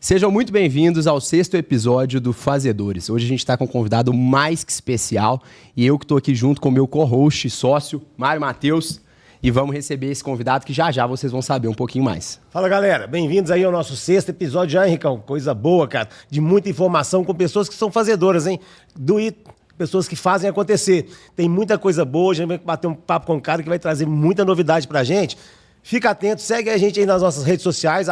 Sejam muito bem-vindos ao 6º episódio do Fazedores. Hoje a gente está com um convidado mais que especial e eu que estou aqui junto com o meu co-host e sócio, Mário Matheus, e vamos receber esse convidado que já já vocês vão saber um pouquinho mais. Fala, galera. Bem-vindos aí ao nosso 6º episódio já, Henricão. Coisa boa, cara. De muita informação com pessoas que são fazedoras, hein? Pessoas que fazem acontecer. Tem muita coisa boa. A gente vai bater um papo com um cara que vai trazer muita novidade pra gente. Fica atento, segue a gente aí nas nossas redes sociais,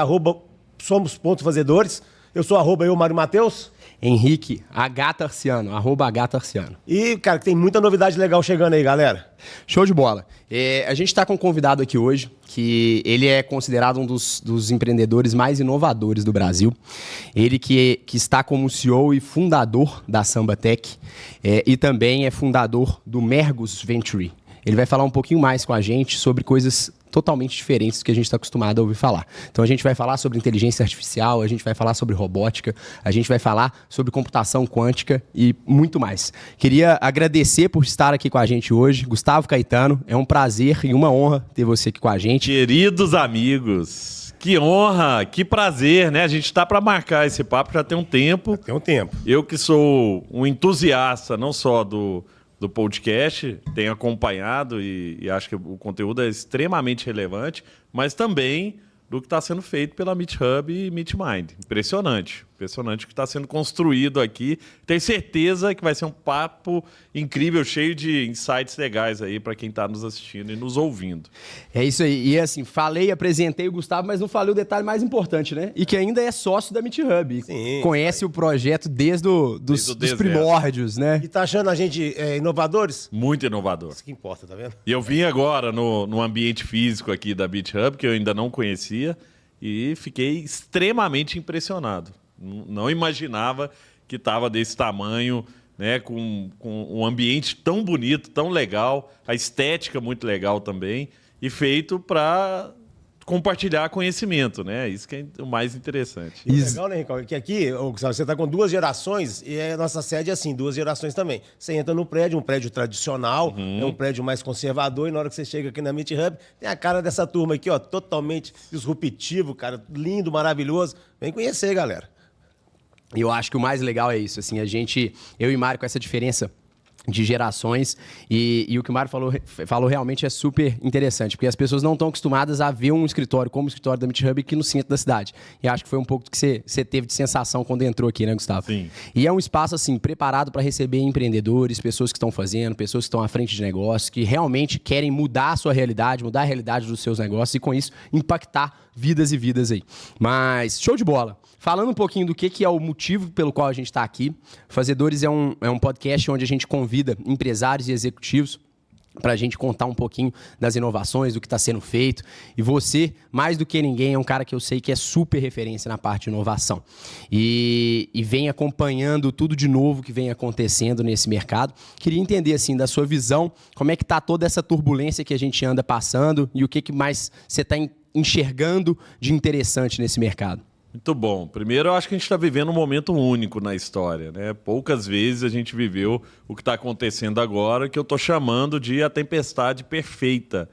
@somos.fazedores. Eu sou @eu, Mário Matheus. Henrique H.Tarciano, @H.Tarciano. E, cara, tem muita novidade legal chegando aí, galera. Show de bola. A gente está com um convidado aqui hoje, que ele é considerado um dos empreendedores mais inovadores do Brasil. Ele que está como CEO e fundador da Samba Tech e também é fundador do Mergus Venture. Ele vai falar um pouquinho mais com a gente sobre coisas totalmente diferentes do que a gente está acostumado a ouvir falar. Então a gente vai falar sobre inteligência artificial, a gente vai falar sobre robótica, a gente vai falar sobre computação quântica e muito mais. Queria agradecer por estar aqui com a gente hoje. Gustavo Caetano, é um prazer e uma honra ter você aqui com a gente. Queridos amigos, que honra, que prazer, né? A gente está para marcar esse papo já tem um tempo. Tem um tempo. Eu que sou um entusiasta, não só do podcast, tenho acompanhado e acho que o conteúdo é extremamente relevante, mas também do que está sendo feito pela Meet Hub e Meet Mind. Impressionante o que está sendo construído aqui. Tenho certeza que vai ser um papo incrível, cheio de insights legais aí para quem está nos assistindo e nos ouvindo. É isso aí. E assim, apresentei o Gustavo, mas não falei o detalhe mais importante, né? E que ainda é sócio da Meet Hub. Sim, conhece o projeto desde os primórdios, né? E tá achando a gente inovadores? Muito inovador. Isso que importa, tá vendo? E eu vim agora no ambiente físico aqui da Meet Hub, que eu ainda não conhecia, e fiquei extremamente impressionado. Não imaginava que estava desse tamanho, né, com um ambiente tão bonito, tão legal, a estética muito legal também, e feito para compartilhar conhecimento, né? Isso que é o mais interessante. Legal, né, Ricardo? Que aqui, Gustavo, você está com 2 gerações e a nossa sede é assim, 2 gerações também. Você entra no prédio, um prédio tradicional, é um prédio mais conservador, e na hora que você chega aqui na Meet Hub, tem a cara dessa turma aqui, ó, totalmente disruptivo, cara, lindo, maravilhoso. Vem conhecer, galera. E eu acho que o mais legal é isso, assim, eu e Mário com essa diferença de gerações e o que o Mário falou realmente é super interessante, porque as pessoas não estão acostumadas a ver um escritório como o escritório da Meet Hub aqui no centro da cidade. E acho que foi um pouco do que você teve de sensação quando entrou aqui, né, Gustavo? Sim. E é um espaço, assim, preparado para receber empreendedores, pessoas que estão fazendo, pessoas que estão à frente de negócios, que realmente querem mudar a sua realidade, mudar a realidade dos seus negócios e, com isso, impactar vidas e vidas aí. Mas, show de bola! Falando um pouquinho do que é o motivo pelo qual a gente está aqui, Fazedores é um podcast onde a gente convida empresários e executivos para a gente contar um pouquinho das inovações, do que está sendo feito. E você, mais do que ninguém, é um cara que eu sei que é super referência na parte de inovação. E vem acompanhando tudo de novo que vem acontecendo nesse mercado. Queria entender, assim, da sua visão, como é que está toda essa turbulência que a gente anda passando e o que mais você está enxergando de interessante nesse mercado. Muito bom. Primeiro, eu acho que a gente está vivendo um momento único na história, né? Poucas vezes a gente viveu o que está acontecendo agora, que eu estou chamando de a tempestade perfeita,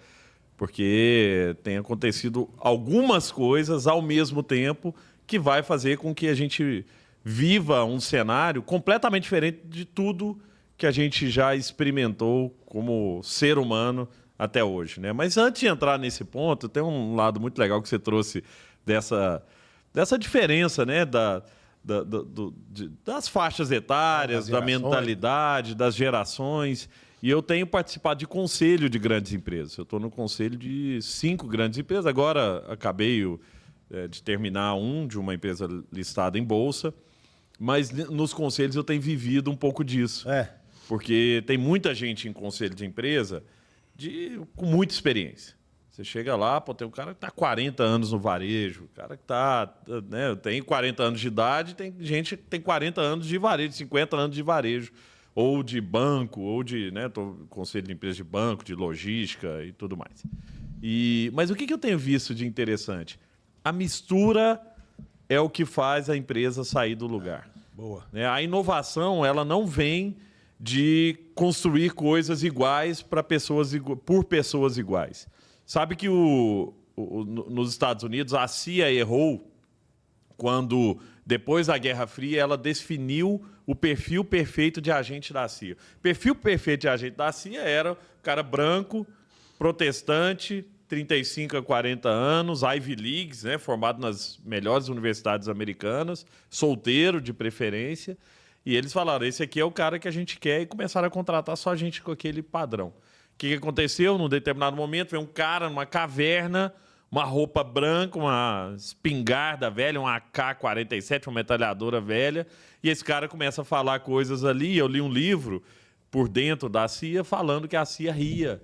porque tem acontecido algumas coisas ao mesmo tempo que vai fazer com que a gente viva um cenário completamente diferente de tudo que a gente já experimentou como ser humano até hoje, né? Mas antes de entrar nesse ponto, tem um lado muito legal que você trouxe dessa diferença, né, das faixas etárias, da mentalidade, das gerações. E eu tenho participado de conselho de grandes empresas. Eu estou no conselho de 5 grandes empresas. Agora acabei de terminar de uma empresa listada em bolsa. Mas nos conselhos eu tenho vivido um pouco disso. Porque tem muita gente em conselho de empresa com muita experiência. Você chega lá, tem um cara que está há 40 anos no varejo, o cara que tem 40 anos de idade, tem gente que tem 40 anos de varejo, 50 anos de varejo, ou de banco, ou de conselho de empresa de banco, de logística e tudo mais. Mas o que eu tenho visto de interessante? A mistura é o que faz a empresa sair do lugar. Boa. A inovação, ela não vem de construir coisas iguais por pessoas iguais. Sabe que nos Estados Unidos a CIA errou quando, depois da Guerra Fria, ela definiu o perfil perfeito de agente da CIA. O perfil perfeito de agente da CIA era o cara branco, protestante, 35 a 40 anos, Ivy Leagues, né, formado nas melhores universidades americanas, solteiro de preferência. E eles falaram, esse aqui é o cara que a gente quer, e começaram a contratar só gente com aquele padrão. O que aconteceu? Num determinado momento, veio um cara numa caverna, uma roupa branca, uma espingarda velha, uma AK-47, uma metralhadora velha, e esse cara começa a falar coisas ali. Eu li um livro por dentro da CIA falando que a CIA ria.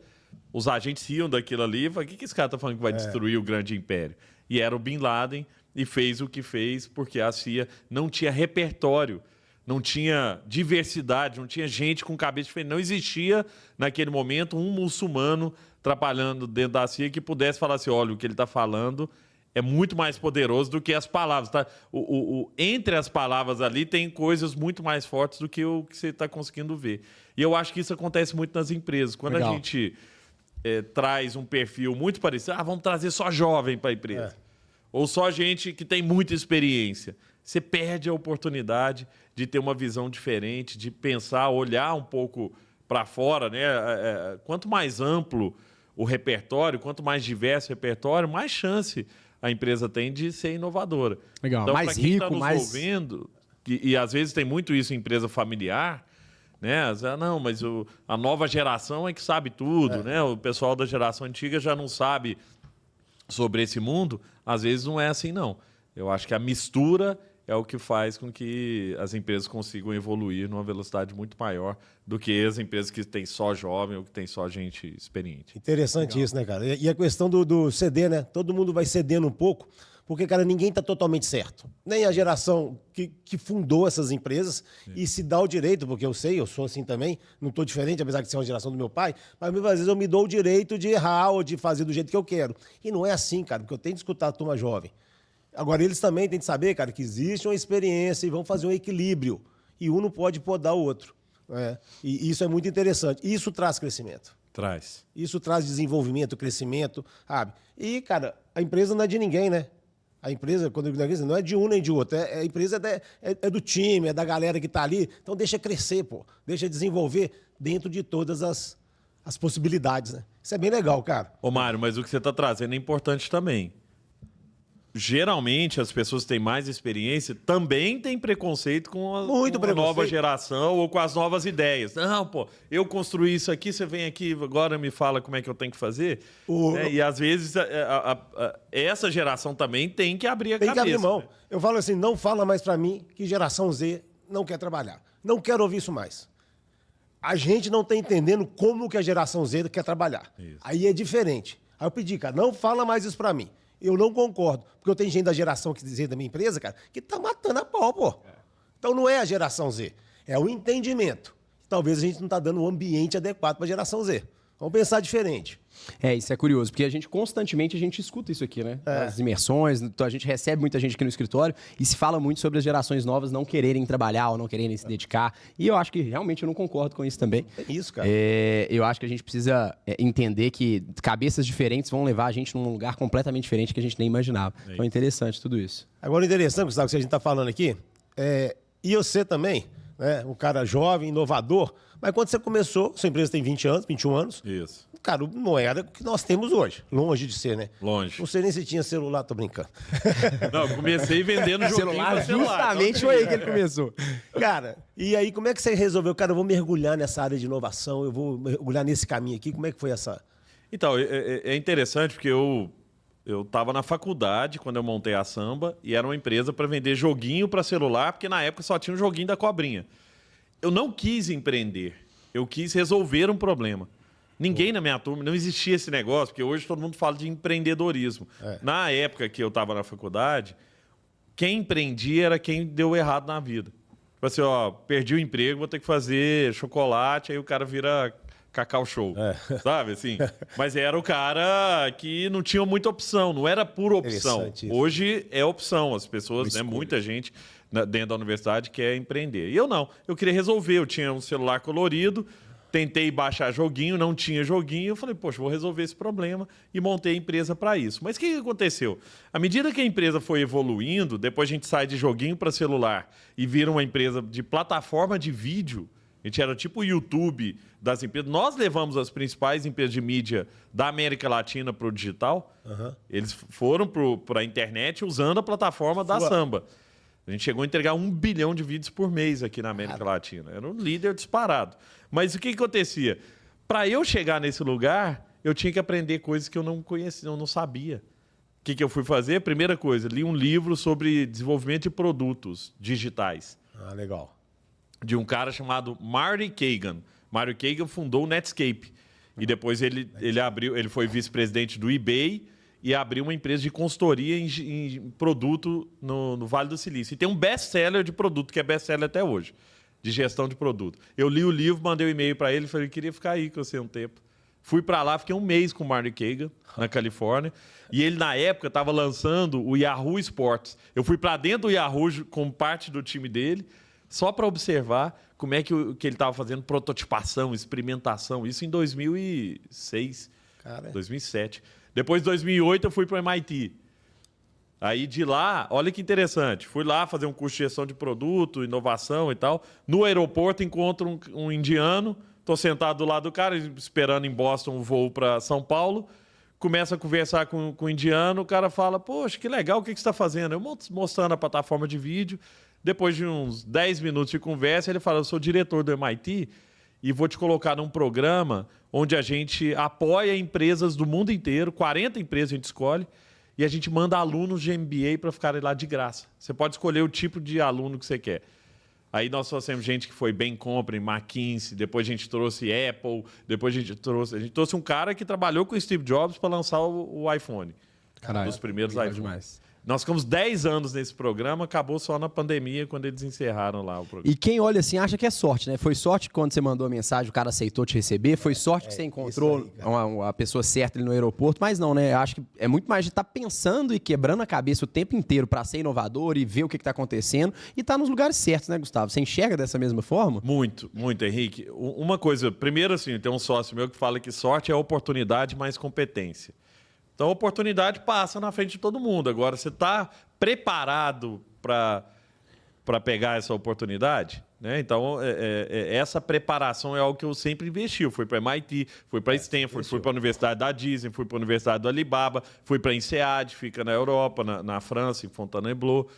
Os agentes riam daquilo ali. O que esse cara está falando que vai destruir o grande império? E era o Bin Laden, e fez o que fez porque a CIA não tinha repertório, não tinha diversidade, não tinha gente com cabeça diferente. Não existia, naquele momento, um muçulmano trabalhando dentro da CIA que pudesse falar assim, olha, o que ele está falando é muito mais poderoso do que as palavras. Tá? Entre as palavras ali tem coisas muito mais fortes do que o que você está conseguindo ver. E eu acho que isso acontece muito nas empresas. Quando a gente traz um perfil muito parecido, vamos trazer só jovem para a empresa. Ou só gente que tem muita experiência. Você perde a oportunidade de ter uma visão diferente, de pensar, olhar um pouco para fora, né? Quanto mais amplo o repertório, quanto mais diverso o repertório, mais chance a empresa tem de ser inovadora. Legal, então, mais quem rico, está nos mais... ouvindo, e às vezes tem muito isso em empresa familiar, né? Não, mas a nova geração é que sabe tudo, né? O pessoal da geração antiga já não sabe sobre esse mundo. Às vezes não é assim, não. Eu acho que a mistura é o que faz com que as empresas consigam evoluir numa velocidade muito maior do que as empresas que têm só jovem ou que têm só gente experiente. Interessante isso, né, cara? E a questão do ceder, né? Todo mundo vai cedendo um pouco, porque, cara, ninguém está totalmente certo. Nem a geração que fundou essas empresas e se dá o direito, porque eu sou assim também, não estou diferente, apesar de ser uma geração do meu pai, mas muitas vezes eu me dou o direito de errar ou de fazer do jeito que eu quero. E não é assim, cara, porque eu tenho que escutar a turma jovem. Agora, eles também têm que saber, cara, que existe uma experiência e vão fazer um equilíbrio. E um não pode podar o outro. Né? E isso é muito interessante. Isso traz crescimento. Traz. Isso traz desenvolvimento, crescimento, sabe? E, cara, a empresa não é de ninguém, né? A empresa, quando eu digo, não é de um nem de outro. A empresa é do time, é da galera que está ali. Então, deixa crescer, pô. Deixa desenvolver dentro de todas as possibilidades, né? Isso é bem legal, cara. Ô, Mário, mas o que você está trazendo é importante também. Geralmente, as pessoas que têm mais experiência também têm preconceito com a nova geração ou com as novas ideias. Não, pô, eu construí isso aqui, você vem aqui agora me fala como é que eu tenho que fazer. E às vezes essa geração também tem que abrir a cabeça. Tem que abrir mão. Né? Eu falo assim, não fala mais pra mim que geração Z não quer trabalhar. Não quero ouvir isso mais. A gente não tá entendendo como que a geração Z quer trabalhar. Isso. Aí é diferente. Aí eu pedi, cara, não fala mais isso pra mim. Eu não concordo, porque eu tenho gente da geração que dizer da minha empresa, cara, que tá matando a pau, pô. Então não é a geração Z, é o entendimento. Talvez a gente não tá dando o ambiente adequado para a geração Z. Vamos pensar diferente. Isso é curioso, porque constantemente a gente escuta isso aqui, né? As imersões, então a gente recebe muita gente aqui no escritório e se fala muito sobre as gerações novas não quererem trabalhar ou não quererem se dedicar. E eu acho que realmente eu não concordo com isso também. É isso, cara. Eu acho que a gente precisa entender que cabeças diferentes vão levar a gente num lugar completamente diferente que a gente nem imaginava. Então é interessante tudo isso. Agora, interessante, Gustavo, que a gente está falando aqui, e você também, né? Um cara jovem, inovador, mas quando você começou, sua empresa tem 20 anos, 21 anos. Isso. Cara, não era o que nós temos hoje. Longe de ser, né? Longe. Não sei nem se tinha celular, tô brincando. Não, eu comecei vendendo joguinho pra celular. Justamente foi aí que ele começou. Cara, e aí como é que você resolveu? Cara, eu vou mergulhar nessa área de inovação, eu vou mergulhar nesse caminho aqui. Como é que foi essa... Então, é interessante porque eu estava na faculdade quando eu montei a Samba e era uma empresa para vender joguinho para celular, porque na época só tinha um joguinho da cobrinha. Eu não quis empreender, eu quis resolver um problema. Ninguém na minha turma, não existia esse negócio, porque hoje todo mundo fala de empreendedorismo. Na época que eu estava na faculdade, quem empreendia era quem deu errado na vida. Tipo assim, perdi o emprego, vou ter que fazer chocolate, aí o cara vira Cacau Show, sabe assim? Mas era o cara que não tinha muita opção, não era por opção. Hoje é opção, as pessoas, né, muita gente dentro da universidade quer empreender. E eu não, eu queria resolver, eu tinha um celular colorido, tentei baixar joguinho, não tinha joguinho. Eu falei, poxa, vou resolver esse problema e montei a empresa para isso. Mas o que aconteceu? À medida que a empresa foi evoluindo, depois a gente sai de joguinho para celular e vira uma empresa de plataforma de vídeo. A gente era tipo o YouTube das empresas. Nós levamos as principais empresas de mídia da América Latina para o digital. Eles foram para a internet usando a plataforma da Samba. A gente chegou a entregar 1 bilhão de vídeos por mês aqui na América Latina. Era um líder disparado. Mas o que acontecia? Para eu chegar nesse lugar, eu tinha que aprender coisas que eu não conhecia, eu não sabia. O que eu fui fazer? Primeira coisa, li um livro sobre desenvolvimento de produtos digitais. Ah, legal. De um cara chamado Marty Cagan. Marty Cagan fundou o Netscape. E depois ele foi vice-presidente do eBay e abriu uma empresa de consultoria em produto no Vale do Silício. E tem um best-seller de produto, que é best-seller até hoje, de gestão de produto. Eu li o livro, mandei um e-mail para ele, falei, queria ficar aí com você um tempo. Fui para lá, fiquei um mês com o Marty Cagan, na Califórnia. E ele, na época, estava lançando o Yahoo Sports. Eu fui para dentro do Yahoo como parte do time dele, só para observar como é que ele estava fazendo prototipação, experimentação. Isso em 2006, 2007. Depois, em 2008, eu fui para o MIT. Aí, de lá, olha que interessante. Fui lá fazer um curso de gestão de produto, inovação e tal. No aeroporto, encontro um indiano. Estou sentado do lado do cara, esperando em Boston o voo para São Paulo. Começa a conversar com o indiano. O cara fala, poxa, que legal, o que você está fazendo? Eu mostrando a plataforma de vídeo. Depois de uns 10 minutos de conversa, ele fala, eu sou diretor do MIT e vou te colocar num programa onde a gente apoia empresas do mundo inteiro, 40 empresas a gente escolhe, e a gente manda alunos de MBA para ficarem lá de graça. Você pode escolher o tipo de aluno que você quer. Aí nós trouxemos gente que foi bem compra em McKinsey, depois a gente trouxe Apple, depois a gente trouxe um cara que trabalhou com o Steve Jobs para lançar o iPhone. Caralho, dos primeiros iPhones. Demais. Nós ficamos 10 anos nesse programa, acabou só na pandemia, quando eles encerraram lá o programa. E quem olha assim acha que é sorte, né? Foi sorte que quando você mandou a mensagem, o cara aceitou te receber, foi sorte que você encontrou a pessoa certa ali no aeroporto, mas não, né? Acho que é muito mais de estar pensando e quebrando a cabeça o tempo inteiro para ser inovador e ver o que está acontecendo e estar nos lugares certos, né, Gustavo? Você enxerga dessa mesma forma? Muito, muito, Henrique. Uma coisa, primeiro assim, tem um sócio meu que fala que sorte é oportunidade mais competência. Então, a oportunidade passa na frente de todo mundo. Agora, você está preparado para pegar essa oportunidade? Né? Então, essa preparação é algo que eu sempre investi. Eu fui para MIT, fui para Stanford, fui para a Universidade da Disney, fui para a Universidade do Alibaba, fui para a INSEAD, fica na Europa, na França, em Fontainebleau.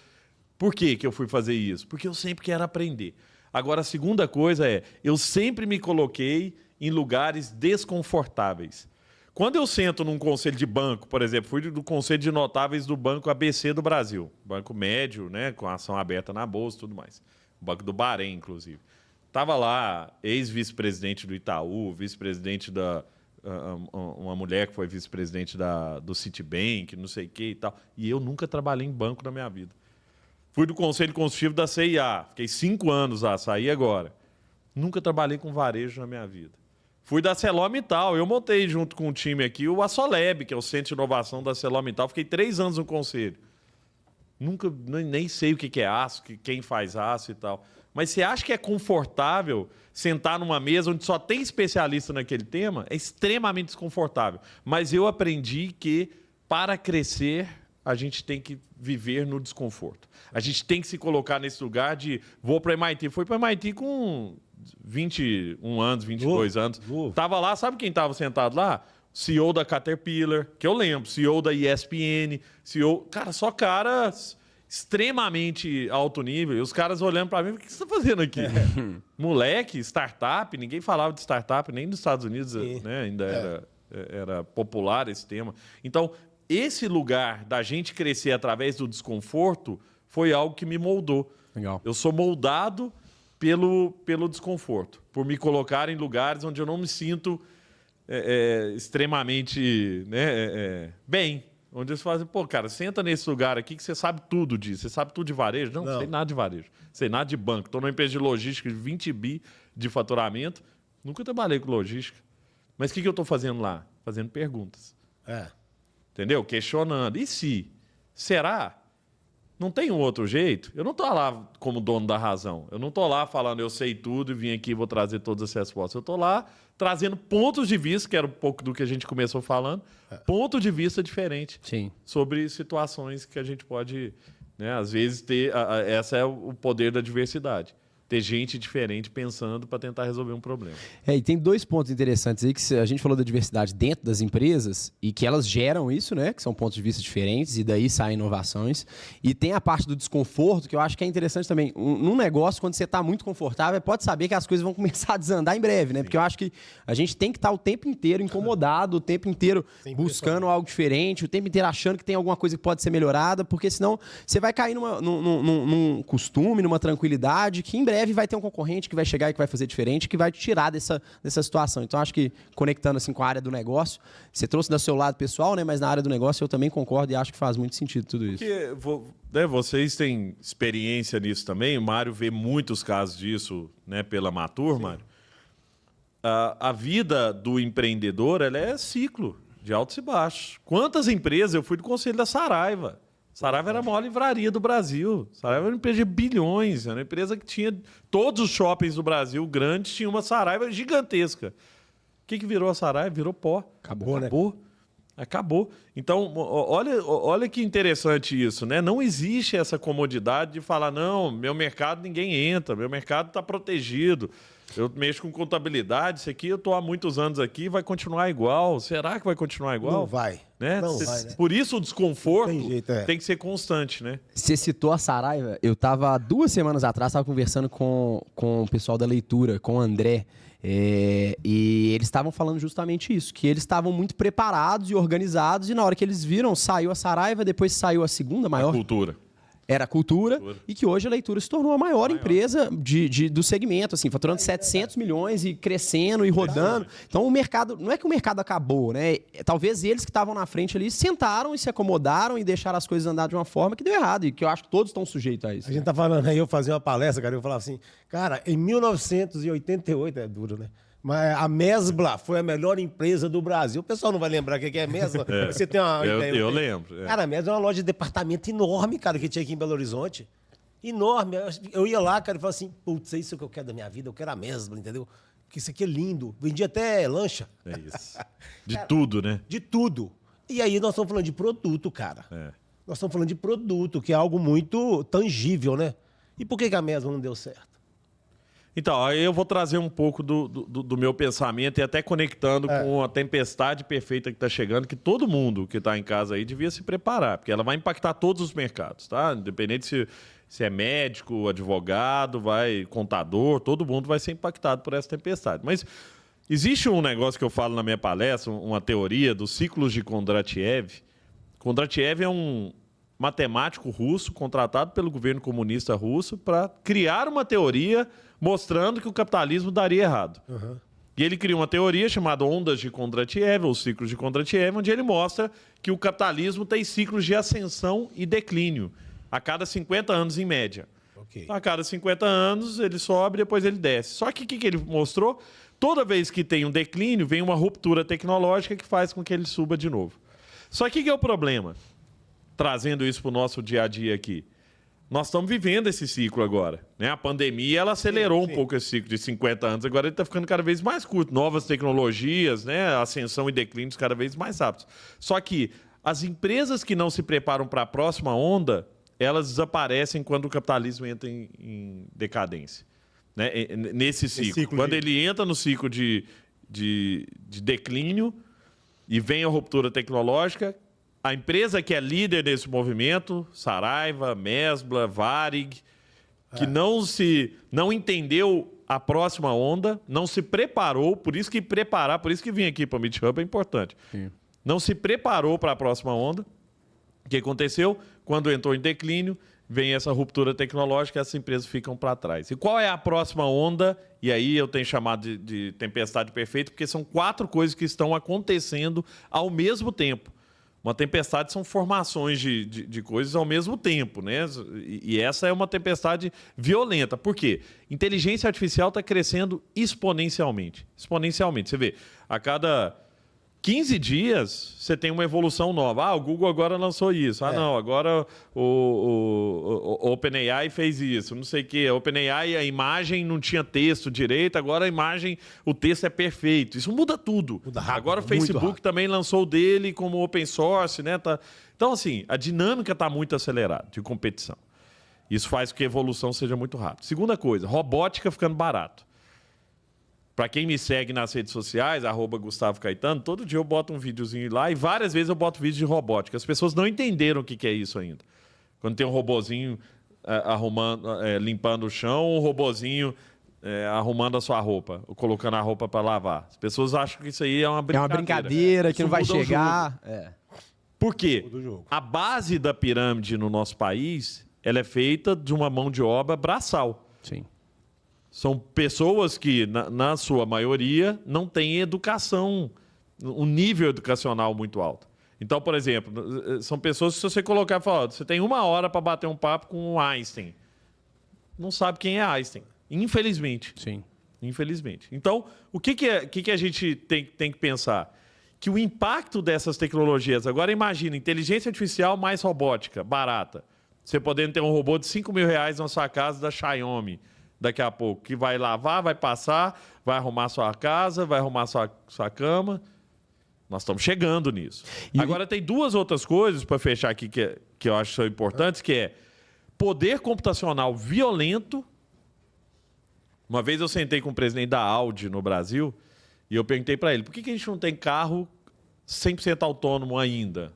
Por que eu fui fazer isso? Porque eu sempre quero aprender. Agora, a segunda coisa eu sempre me coloquei em lugares desconfortáveis. Quando eu sento num conselho de banco, por exemplo, fui do conselho de notáveis do Banco ABC do Brasil, banco médio, né, com ação aberta na bolsa e tudo mais. O Banco do Bahrein, inclusive. Estava lá, ex-vice-presidente do Itaú, vice-presidente uma mulher que foi vice-presidente do Citibank, não sei o que e tal. E eu nunca trabalhei em banco na minha vida. Fui do conselho consultivo da CIA, fiquei 5 anos lá, saí agora. Nunca trabalhei com varejo na minha vida. Fui da ArcelorMittal, eu montei junto com o time aqui o Assoleb, que é o Centro de Inovação da ArcelorMittal. Fiquei 3 anos no conselho. Nunca, nem sei o que é aço, quem faz aço e tal. Mas você acha que é confortável sentar numa mesa onde só tem especialista naquele tema? É extremamente desconfortável. Mas eu aprendi que, para crescer, a gente tem que viver no desconforto. A gente tem que se colocar nesse lugar de vou para o MIT. Fui para o MIT com 21 anos, 22 anos. Tava lá, sabe quem estava sentado lá? CEO da Caterpillar, que eu lembro, CEO da ESPN, CEO... Cara, só caras extremamente alto nível. E os caras olhando para mim, o que você está fazendo aqui? Moleque, startup, ninguém falava de startup, nem nos Estados Unidos, né? Ainda era popular esse tema. Então, esse lugar da gente crescer através do desconforto foi algo que me moldou. Legal. Eu sou moldado pelo desconforto, por me colocar em lugares onde eu não me sinto extremamente bem. Onde eles fazem, pô, cara, senta nesse lugar aqui que você sabe tudo disso. Você sabe tudo de varejo? Não, sei nada de varejo. Sei nada de banco. Estou numa empresa de logística de 20 bi de faturamento. Nunca trabalhei com logística. Mas o que eu estou fazendo lá? Fazendo perguntas. Entendeu? Questionando. E se? Será? não tem um outro jeito. Eu não estou lá como dono da razão. Eu não estou lá falando eu sei tudo e vim aqui e vou trazer todas as respostas. Eu estou lá trazendo pontos de vista, que era um pouco do que a gente começou falando, ponto de vista diferente sobre situações que a gente pode, né, às vezes, ter. Essa é o poder da diversidade. Ter gente diferente pensando para tentar resolver um problema. E tem 2 pontos interessantes aí, que a gente falou da diversidade dentro das empresas e que elas geram isso, né? Que são pontos de vista diferentes e daí saem inovações. E tem a parte do desconforto, que eu acho que é interessante também. Num negócio, quando você está muito confortável, pode saber que as coisas vão começar a desandar em breve, né? Sim. Porque eu acho que a gente tem que estar o tempo inteiro incomodado, o tempo inteiro buscando algo diferente, o tempo inteiro achando que tem alguma coisa que pode ser melhorada, porque senão você vai cair num costume, numa tranquilidade, que em breve vai ter um concorrente que vai chegar e que vai fazer diferente, que vai te tirar dessa situação. Então, acho que, conectando assim com a área do negócio, você trouxe do seu lado pessoal, né? Mas na área do negócio eu também concordo e acho que faz muito sentido tudo isso. Porque vocês têm experiência nisso também, o Mário vê muitos casos disso, né, pela Matur, Mário. A vida do empreendedor, ela é ciclo de altos e baixos. Quantas empresas, eu fui do conselho da Saraiva. Saraiva era a maior livraria do Brasil. Saraiva era uma empresa de bilhões. Era uma empresa que tinha... Todos os shoppings do Brasil grandes tinham uma Saraiva gigantesca. O que virou a Saraiva? Virou pó. Acabou. Então, olha que interessante isso, né? Não existe essa comodidade de falar, não, meu mercado ninguém entra, meu mercado está protegido. Eu mexo com contabilidade, isso aqui eu estou há muitos anos aqui, vai continuar igual. Será que vai continuar igual? Não vai. Né? Não vai, né? Por isso o desconforto tem que ser constante, né? Você citou a Saraiva, eu estava 2 semanas atrás, conversando com o pessoal da leitura, com o André, e eles estavam falando justamente isso, que eles estavam muito preparados e organizados, e na hora que eles viram, saiu a Saraiva, depois saiu a segunda maior... A Cultura. Era a Cultura, e que hoje a Leitura se tornou a maior empresa do segmento, assim, faturando 700 milhões e crescendo e rodando. Então, o mercado, não é que o mercado acabou, né? Talvez eles que estavam na frente ali sentaram e se acomodaram e deixaram as coisas andar de uma forma que deu errado, e que eu acho que todos estão sujeitos a isso. A gente tá falando aí, eu fazia uma palestra, cara, eu falava assim, cara, em 1988, é duro, né? Mas a Mesbla foi a melhor empresa do Brasil. O pessoal não vai lembrar o que é Mesbla. Você tem uma ideia? Eu lembro. Cara, a Mesbla é uma loja de departamento enorme, cara, que tinha aqui em Belo Horizonte. Enorme. Eu ia lá, cara, e falava assim, putz, é isso que eu quero da minha vida, eu quero a Mesbla, entendeu? Porque isso aqui é lindo. Vendia até lancha. É isso. De cara, tudo, né? De tudo. E aí nós estamos falando de produto, cara. Nós estamos falando de produto, que é algo muito tangível, né? E por que a Mesbla não deu certo? Então, aí eu vou trazer um pouco do meu pensamento e até conectando com a tempestade perfeita que está chegando, que todo mundo que está em casa aí devia se preparar, porque ela vai impactar todos os mercados, tá? Independente se é médico, advogado, contador, todo mundo vai ser impactado por essa tempestade. Mas existe um negócio que eu falo na minha palestra, uma teoria dos ciclos de Kondratiev. Kondratiev é um matemático russo contratado pelo governo comunista russo para criar uma teoria mostrando que o capitalismo daria errado. E ele cria uma teoria chamada ondas de Kondratiev, ou ciclos de Kondratiev, onde ele mostra que o capitalismo tem ciclos de ascensão e declínio, a cada 50 anos em média. A cada 50 anos ele sobe, depois ele desce. Só que o que ele mostrou? Toda vez que tem um declínio, vem uma ruptura tecnológica que faz com que ele suba de novo. Só que o que é o problema? Trazendo isso para o nosso dia a dia aqui. Nós estamos vivendo esse ciclo agora, né? A pandemia ela acelerou um pouco esse ciclo de 50 anos. Agora ele está ficando cada vez mais curto. Novas tecnologias, né? Ascensão e declínios cada vez mais rápidos. Só que as empresas que não se preparam para a próxima onda, elas desaparecem quando o capitalismo entra em decadência. Né? Nesse ciclo. Quando ele entra no ciclo de declínio e vem a ruptura tecnológica, a empresa que é líder nesse movimento, Saraiva, Mesbla, Varig, que não entendeu a próxima onda, não se preparou, por isso que vir aqui para o Meet Hub é importante. Sim. Não se preparou para a próxima onda. O que aconteceu? Quando entrou em declínio, vem essa ruptura tecnológica e essas empresas ficam para trás. E qual é a próxima onda? E aí eu tenho chamado de tempestade perfeita, porque são 4 coisas que estão acontecendo ao mesmo tempo. Uma tempestade são formações de coisas ao mesmo tempo, né? E essa é uma tempestade violenta. Por quê? Inteligência artificial está crescendo exponencialmente. Exponencialmente. Você vê, a cada 15 dias, você tem uma evolução nova. Ah, o Google agora lançou isso. Ah, não, agora o OpenAI fez isso. Não sei o quê. A OpenAI, a imagem não tinha texto direito, agora a imagem, o texto é perfeito. Isso muda tudo. Muda rápido, agora o muito Facebook rápido. também lançou o dele como open source, né? Então, assim, a dinâmica está muito acelerada de competição. Isso faz com que a evolução seja muito rápida. Segunda coisa, robótica ficando barato. Para quem me segue nas redes sociais, @Gustavo Caetano, todo dia eu boto um videozinho lá e várias vezes eu boto vídeo de robótica. As pessoas não entenderam o que é isso ainda. Quando tem um robozinho limpando o chão, um robozinho arrumando a sua roupa, ou colocando a roupa para lavar. As pessoas acham que isso aí é uma brincadeira. É uma brincadeira que Isso não vai muda o chegar. jogo. Por quê? Muda o jogo. A base da pirâmide no nosso país, ela é feita de uma mão de obra braçal. Sim. São pessoas que, na sua maioria, não têm educação, um nível educacional muito alto. Então, por exemplo, são pessoas que se você colocar e falar, você tem 1 hora para bater um papo com o Einstein. Não sabe quem é Einstein. Infelizmente. Sim. Infelizmente. Então, o que a gente tem que pensar? Que o impacto dessas tecnologias... Agora, imagina, inteligência artificial mais robótica, barata. Você podendo ter um robô de R$5.000 na sua casa da Xiaomi, daqui a pouco, que vai lavar, vai passar, vai arrumar sua casa, vai arrumar sua cama. Nós estamos chegando nisso. Agora, tem 2 outras coisas, para fechar aqui, que eu acho que são importantes, que é poder computacional violento. Uma vez eu sentei com o presidente da Audi no Brasil e eu perguntei para ele, por que a gente não tem carro 100% autônomo ainda?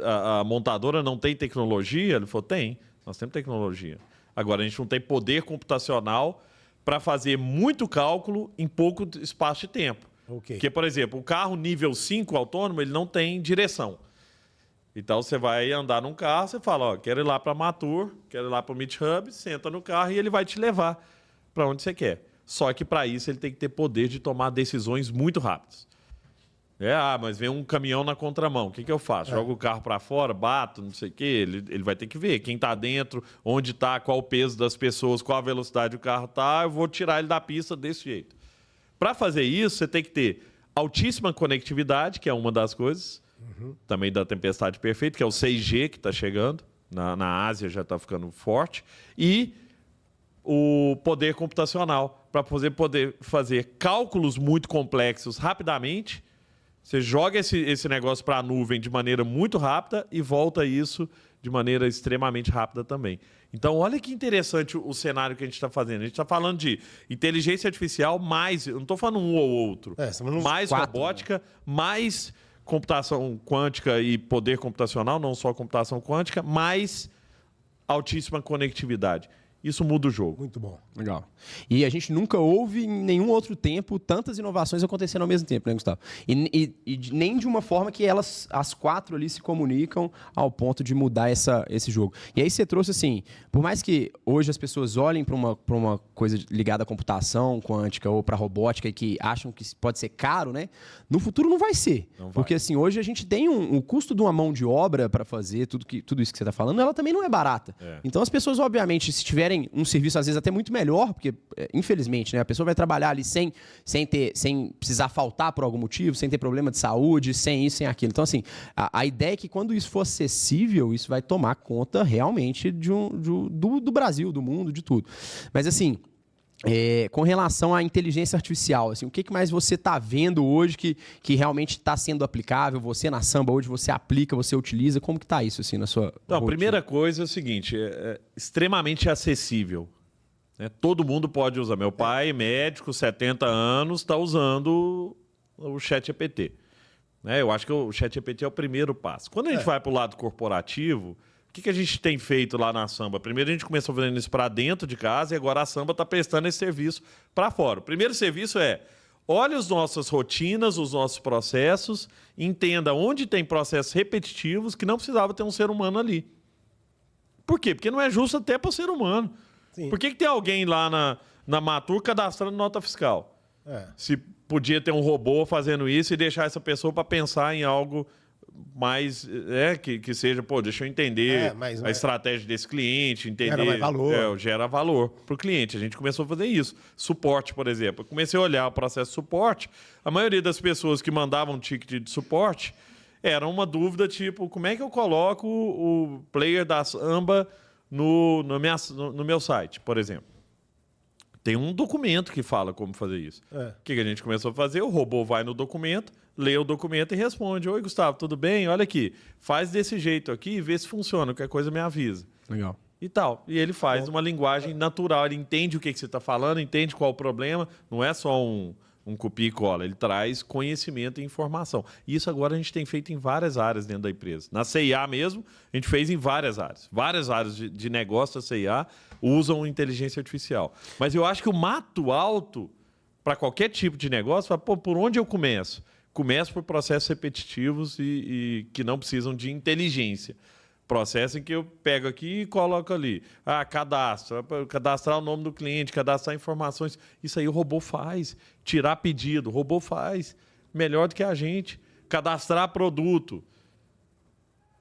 A montadora não tem tecnologia? Ele falou, tem, nós temos tecnologia. Agora, a gente não tem poder computacional para fazer muito cálculo em pouco espaço de tempo. Okay. Porque, por exemplo, o carro nível 5 autônomo, ele não tem direção. Então, você vai andar num carro, você fala, ó, quero ir lá para Matur, quero ir lá para o Meet Hub, senta no carro e ele vai te levar para onde você quer. Só que, para isso, ele tem que ter poder de tomar decisões muito rápidas. Mas vem um caminhão na contramão. O que eu faço? Jogo o carro para fora, bato, não sei o quê. Ele vai ter que ver quem está dentro, onde está, qual o peso das pessoas, qual a velocidade do carro está. Eu vou tirar ele da pista desse jeito. Para fazer isso, você tem que ter altíssima conectividade, que é uma das coisas. Também da tempestade perfeita, que é o 6G que está chegando. Na Ásia já está ficando forte. E o poder computacional, para poder fazer cálculos muito complexos rapidamente. Você joga esse negócio para a nuvem de maneira muito rápida e volta isso de maneira extremamente rápida também. Então, olha que interessante o cenário que a gente está fazendo. A gente está falando de inteligência artificial mais... Eu não estou falando um ou outro. Mais 4, robótica, mais computação quântica e poder computacional, não só computação quântica, mais altíssima conectividade. Isso muda o jogo. Muito bom. Legal. E a gente nunca ouve em nenhum outro tempo tantas inovações acontecendo ao mesmo tempo, né, Gustavo? E nem de uma forma que elas, as 4 ali, se comunicam ao ponto de mudar esse jogo. E aí você trouxe assim, por mais que hoje as pessoas olhem para uma coisa ligada à computação quântica ou para robótica e que acham que pode ser caro, né? No futuro não vai ser. Porque assim, hoje a gente tem o custo de uma mão de obra para fazer tudo isso que você está falando, ela também não é barata. Então as pessoas, obviamente, se tiverem um serviço às vezes até muito melhor, porque infelizmente, né, a pessoa vai trabalhar ali sem precisar faltar por algum motivo, sem ter problema de saúde, sem isso, sem aquilo. Então assim, a ideia é que quando isso for acessível, isso vai tomar conta realmente do Brasil, do mundo, de tudo. Mas assim, com relação à inteligência artificial, assim, o que mais você está vendo hoje que realmente está sendo aplicável? Você na Samba hoje, você aplica, você utiliza? Como que está isso assim, na sua Então, a rotina? primeira coisa é o seguinte, é extremamente acessível. Né? Todo mundo pode usar. Meu pai, médico, 70 anos, está usando o ChatGPT. Né? Eu acho que o ChatGPT é o primeiro passo. Quando a gente vai para o lado corporativo... O que a gente tem feito lá na Samba? Primeiro a gente começou fazendo isso para dentro de casa e agora a Samba está prestando esse serviço para fora. O primeiro serviço olhe as nossas rotinas, os nossos processos, entenda onde tem processos repetitivos que não precisava ter um ser humano ali. Por quê? Porque não é justo até para o ser humano. Sim. Por que tem alguém lá na Matur cadastrando nota fiscal? Se podia ter um robô fazendo isso e deixar essa pessoa para pensar em algo mais que seja, pô, deixa eu entender a estratégia desse cliente, entender. Gera mais valor. Gera valor para o cliente. A gente começou a fazer isso. Suporte, por exemplo. Eu comecei a olhar o processo de suporte. A maioria das pessoas que mandavam ticket de suporte era uma dúvida tipo, como é que eu coloco o player da Samba no meu site, por exemplo. Tem um documento que fala como fazer isso. O que a gente começou a fazer? O robô vai no documento, lê o documento e responde. Oi, Gustavo, tudo bem? Olha aqui, faz desse jeito aqui e vê se funciona. Qualquer coisa me avisa. Legal. E tal. E ele faz uma linguagem natural. Ele entende o que você está falando, entende qual o problema. Não é só um copia e cola. Ele traz conhecimento e informação. E isso agora a gente tem feito em várias áreas dentro da empresa. Na CIA mesmo, a gente fez em várias áreas. Várias áreas de negócio da CIA usam inteligência artificial. Mas eu acho que o mato alto para qualquer tipo de negócio, fala, pô, por onde eu começo? Começo por processos repetitivos e que não precisam de inteligência. Processo em que eu pego aqui e coloco ali. Cadastrar o nome do cliente, cadastrar informações. Isso aí o robô faz. Tirar pedido, o robô faz. Melhor do que a gente. Cadastrar produto.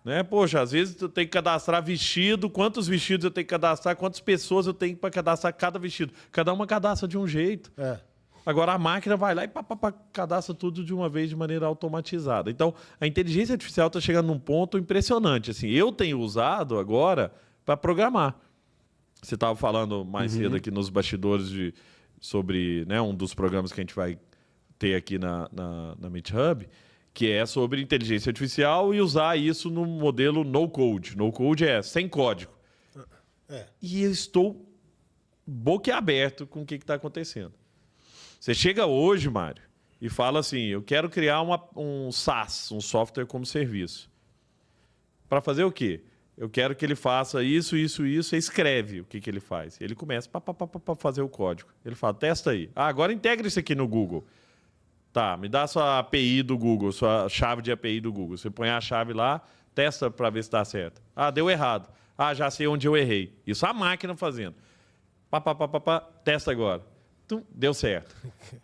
Né? Poxa, às vezes eu tenho que cadastrar vestido. Quantos vestidos eu tenho que cadastrar? Quantas pessoas eu tenho para cadastrar cada vestido? Cada uma cadastra de um jeito. Agora a máquina vai lá e cadastra tudo de uma vez de maneira automatizada. Então, a inteligência artificial está chegando num ponto impressionante. Assim, eu tenho usado agora para programar. Você estava falando mais cedo aqui nos bastidores sobre, né, um dos programas que a gente vai ter aqui na Meet Hub, que é sobre inteligência artificial e usar isso no modelo no-code. No-code é sem código. E eu estou boquiaberto com o que está acontecendo. Você chega hoje, Mário, e fala assim, eu quero criar um SaaS, um software como serviço. Para fazer o quê? Eu quero que ele faça isso, isso, isso, e escreve o que ele faz. Ele começa a fazer o código. Ele fala, testa aí. Agora integra isso aqui no Google. Tá, me dá sua API do Google, sua chave de API do Google. Você põe a chave lá, testa para ver se dá certo. Deu errado. Já sei onde eu errei. Isso a máquina fazendo. Testa agora. Deu certo.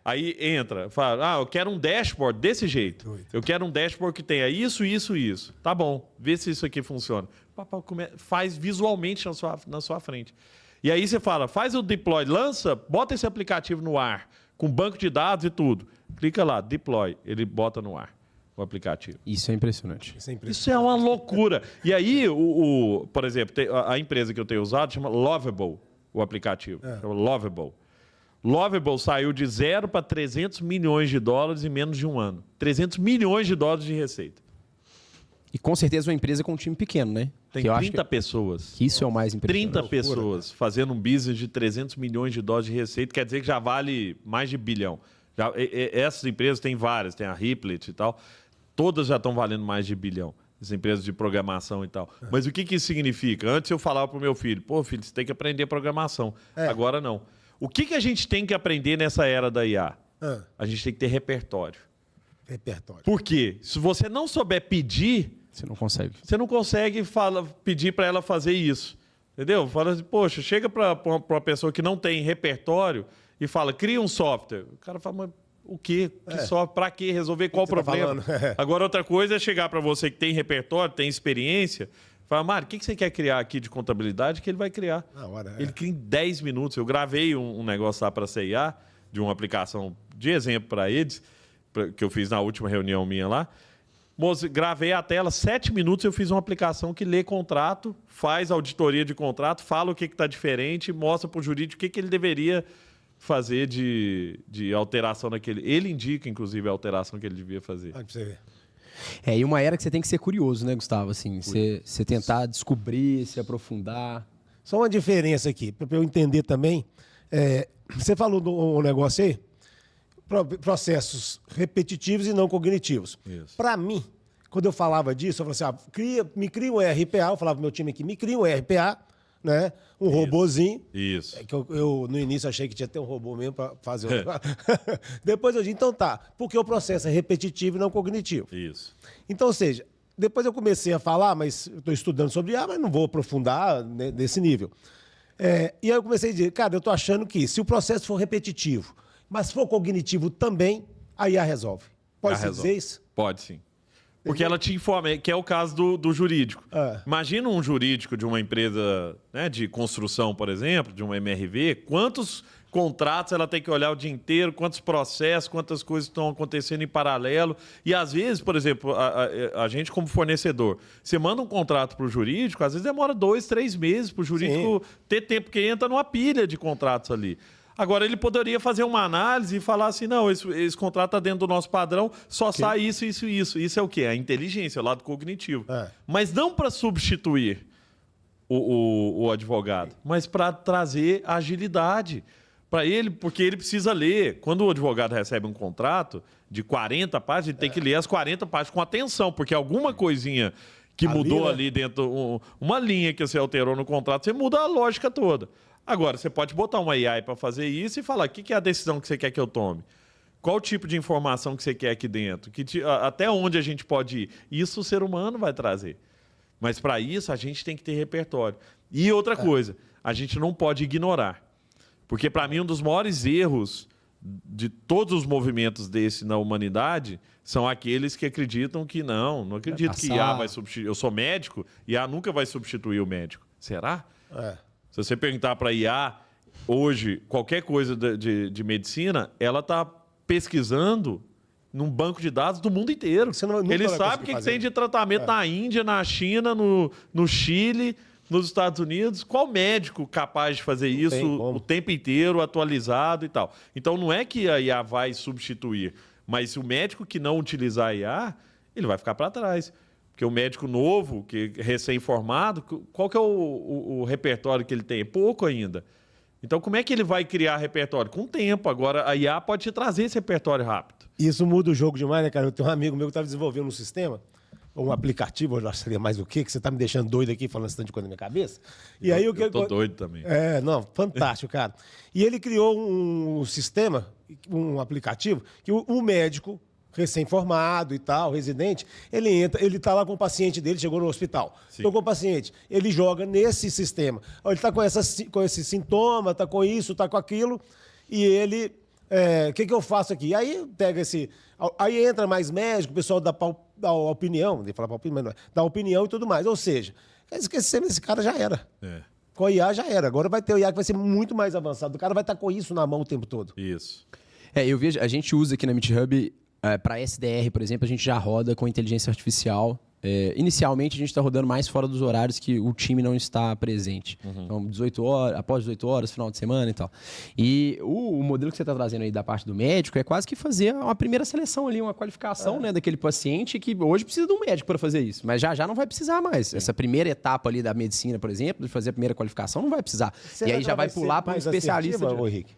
Aí entra, fala, eu quero um dashboard desse jeito. Eu quero um dashboard que tenha isso, isso, isso. Tá bom, vê se isso aqui funciona. Faz visualmente na sua frente. E aí você fala, faz o deploy, lança, bota esse aplicativo no ar, com banco de dados e tudo. Clica lá, deploy, ele bota no ar o aplicativo. Isso é impressionante. Isso é uma loucura. E aí, por exemplo, a empresa que eu tenho usado chama Lovable, o aplicativo. Chama Lovable. Lovable saiu de 0 para 300 milhões de dólares em menos de um ano. 300 milhões de dólares de receita. E com certeza uma empresa com um time pequeno, né? Tem 30 pessoas. Que isso é o mais impressionante. 30 pessoas fazendo um business de 300 milhões de dólares de receita, quer dizer que já vale mais de bilhão. Essas empresas têm várias, tem a Riplet e tal. Todas já estão valendo mais de bilhão. As empresas de programação e tal. Mas o que isso significa? Antes eu falava para o meu filho, pô, filho, você tem que aprender programação. Agora não. O que a gente tem que aprender nessa era da IA? A gente tem que ter repertório. Por quê? Se você não souber pedir, você não consegue. Você não consegue pedir para ela fazer isso. Entendeu? Fala assim, poxa, chega para uma pessoa que não tem repertório e fala, cria um software. O cara fala, mas o quê? Que software? Para quê? Resolver qual problema? Agora, outra coisa é chegar para você que tem repertório, tem experiência. Fala, Mário, o que você quer criar aqui de contabilidade que ele vai criar? Ele cria em 10 minutos. Eu gravei um negócio lá para a CIA, de uma aplicação de exemplo para eles, que eu fiz na última reunião minha lá. Gravei a tela, 7 minutos eu fiz uma aplicação que lê contrato, faz auditoria de contrato, fala o que está diferente, mostra para o jurídico o que ele deveria fazer de alteração naquele. Ele indica, inclusive, a alteração que ele devia fazer. Olha para você ver. E uma era que você tem que ser curioso, né, Gustavo? Assim, você tentar descobrir, se aprofundar. Só uma diferença aqui, para eu entender também. Você falou do negócio aí, processos repetitivos e não cognitivos. Para mim, quando eu falava disso, eu falava assim, me cria um RPA, eu falava pro meu time aqui, me cria um RPA, né? Um robozinho. Isso. Que eu no início achei que tinha que ter um robô mesmo para fazer o negócio. Depois eu disse, então tá, porque o processo é repetitivo e não cognitivo. Isso. Então, ou seja, depois eu comecei a falar, mas eu estou estudando sobre IA, mas não vou aprofundar nesse nível. E aí eu comecei a dizer, cara, eu estou achando que se o processo for repetitivo, mas for cognitivo também, a IA resolve. Pode-se dizer isso? Pode sim. Porque ela te informa, que é o caso do jurídico. É. Imagina um jurídico de uma empresa, né, de construção, por exemplo, de uma MRV, quantos contratos ela tem que olhar o dia inteiro, quantos processos, quantas coisas estão acontecendo em paralelo. E às vezes, por exemplo, a gente como fornecedor, você manda um contrato para o jurídico, às vezes demora 2, 3 meses para o jurídico ter tempo, porque entra numa pilha de contratos ali. Agora, ele poderia fazer uma análise e falar assim, não, esse contrato está dentro do nosso padrão, só sai isso, isso e isso. Isso é o quê? A inteligência, o lado cognitivo. É. Mas não para substituir o advogado, mas para trazer agilidade para ele, porque ele precisa ler. Quando o advogado recebe um contrato de 40 páginas, ele tem que ler as 40 páginas com atenção, porque alguma coisinha que mudou ali dentro, uma linha que você alterou no contrato, você muda a lógica toda. Agora, você pode botar uma AI para fazer isso e falar o que é a decisão que você quer que eu tome. Qual o tipo de informação que você quer aqui dentro? Até onde a gente pode ir? Isso o ser humano vai trazer. Mas para isso, a gente tem que ter repertório. E outra coisa, a gente não pode ignorar. Porque, para mim, um dos maiores erros de todos os movimentos desse na humanidade são aqueles que acreditam que não acredito que IA vai substituir. Eu sou médico, IA nunca vai substituir o médico. Será? Se você perguntar para a IA, hoje, qualquer coisa de medicina, ela está pesquisando num banco de dados do mundo inteiro. Ele sabe o que tem de tratamento na Índia, na China, no Chile, nos Estados Unidos. Qual médico capaz de fazer isso o tempo inteiro, atualizado e tal? Então, não é que a IA vai substituir, mas o médico que não utilizar a IA, ele vai ficar para trás. Porque o médico novo, que recém-formado, qual que é o repertório que ele tem? É pouco ainda. Então, como é que ele vai criar repertório? Com tempo. Agora, a IA pode te trazer esse repertório rápido. Isso muda o jogo demais, né, cara? Eu tenho um amigo meu que estava desenvolvendo um sistema, um aplicativo, eu acho que seria mais o quê? Que você tá me deixando doido aqui, falando esse tanto de coisa na minha cabeça. E aí, eu tô doido também. Não, fantástico, cara. E ele criou um sistema, um aplicativo, que o médico, recém-formado e tal, residente, ele entra, ele tá lá com o paciente dele, chegou no hospital. Estou com o paciente. Ele joga nesse sistema. Ele tá com esse sintoma, tá com isso, tá com aquilo, e ele... O que eu faço aqui? Aí pega esse... Aí entra mais médico, o pessoal dá opinião, nem falar opinião, mas não é, dá opinião e tudo mais. Ou seja, esse cara já era. Com a IA já era. Agora vai ter o IA que vai ser muito mais avançado. O cara vai estar com isso na mão o tempo todo. Isso. Eu vejo, a gente usa aqui na MeetHub, para SDR, por exemplo, a gente já roda com inteligência artificial. Inicialmente, a gente está rodando mais fora dos horários que o time não está presente. Então, 18 horas, após 18 horas, final de semana e tal. E o modelo que você está trazendo aí da parte do médico é quase que fazer uma primeira seleção ali, uma qualificação né, daquele paciente que hoje precisa de um médico para fazer isso. Mas já não vai precisar mais. Essa primeira etapa ali da medicina, por exemplo, de fazer a primeira qualificação, não vai precisar. E aí já vai pular para um especialista. Henrique?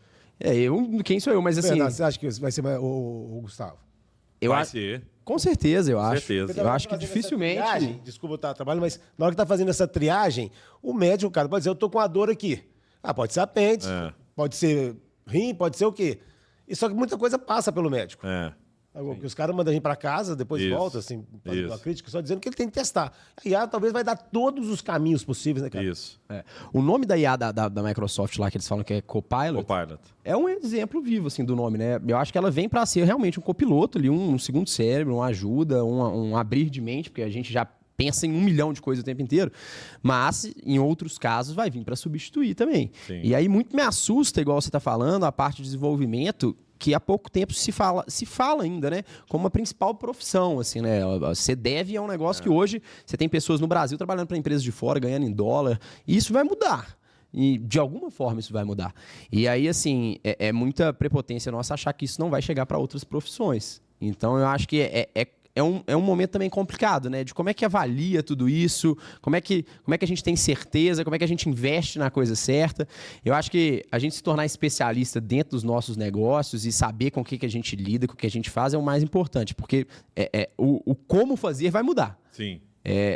Quem sou eu? Mas assim... Bernardo, você acha que vai ser o Gustavo? Vai ser. Com certeza, eu acho. Certeza. Eu acho que dificilmente... Desculpa eu estar trabalhando, mas na hora que tá fazendo essa triagem, o médico, cara, pode dizer, eu tô com a dor aqui. Pode ser apêndice, pode ser rim, pode ser o quê? E só que muita coisa passa pelo médico. Porque os caras mandam a gente para casa, depois volta, assim, fazendo uma crítica, só dizendo que ele tem que testar. A IA talvez vai dar todos os caminhos possíveis, né, cara? Isso. O nome da IA da Microsoft lá, que eles falam que é Copilot, é um exemplo vivo, assim, do nome, né? Eu acho que ela vem para ser realmente um copiloto ali, um segundo cérebro, uma ajuda, um abrir de mente, porque a gente já pensa em 1 milhão de coisas o tempo inteiro, mas em outros casos vai vir para substituir também. Sim. E aí muito me assusta, igual você está falando, a parte de desenvolvimento, que há pouco tempo se fala ainda, né? Como a principal profissão, assim, né? Você deve é um negócio que hoje você tem pessoas no Brasil trabalhando para empresas de fora, ganhando em dólar, e isso vai mudar. E de alguma forma isso vai mudar. E aí, assim, é muita prepotência nossa achar que isso não vai chegar para outras profissões. Então, eu acho que é um momento também complicado, né? De como é que avalia tudo isso, como é que a gente tem certeza, como é que a gente investe na coisa certa. Eu acho que a gente se tornar especialista dentro dos nossos negócios e saber com o que a gente lida, com o que a gente faz é o mais importante, porque o como fazer vai mudar. Sim.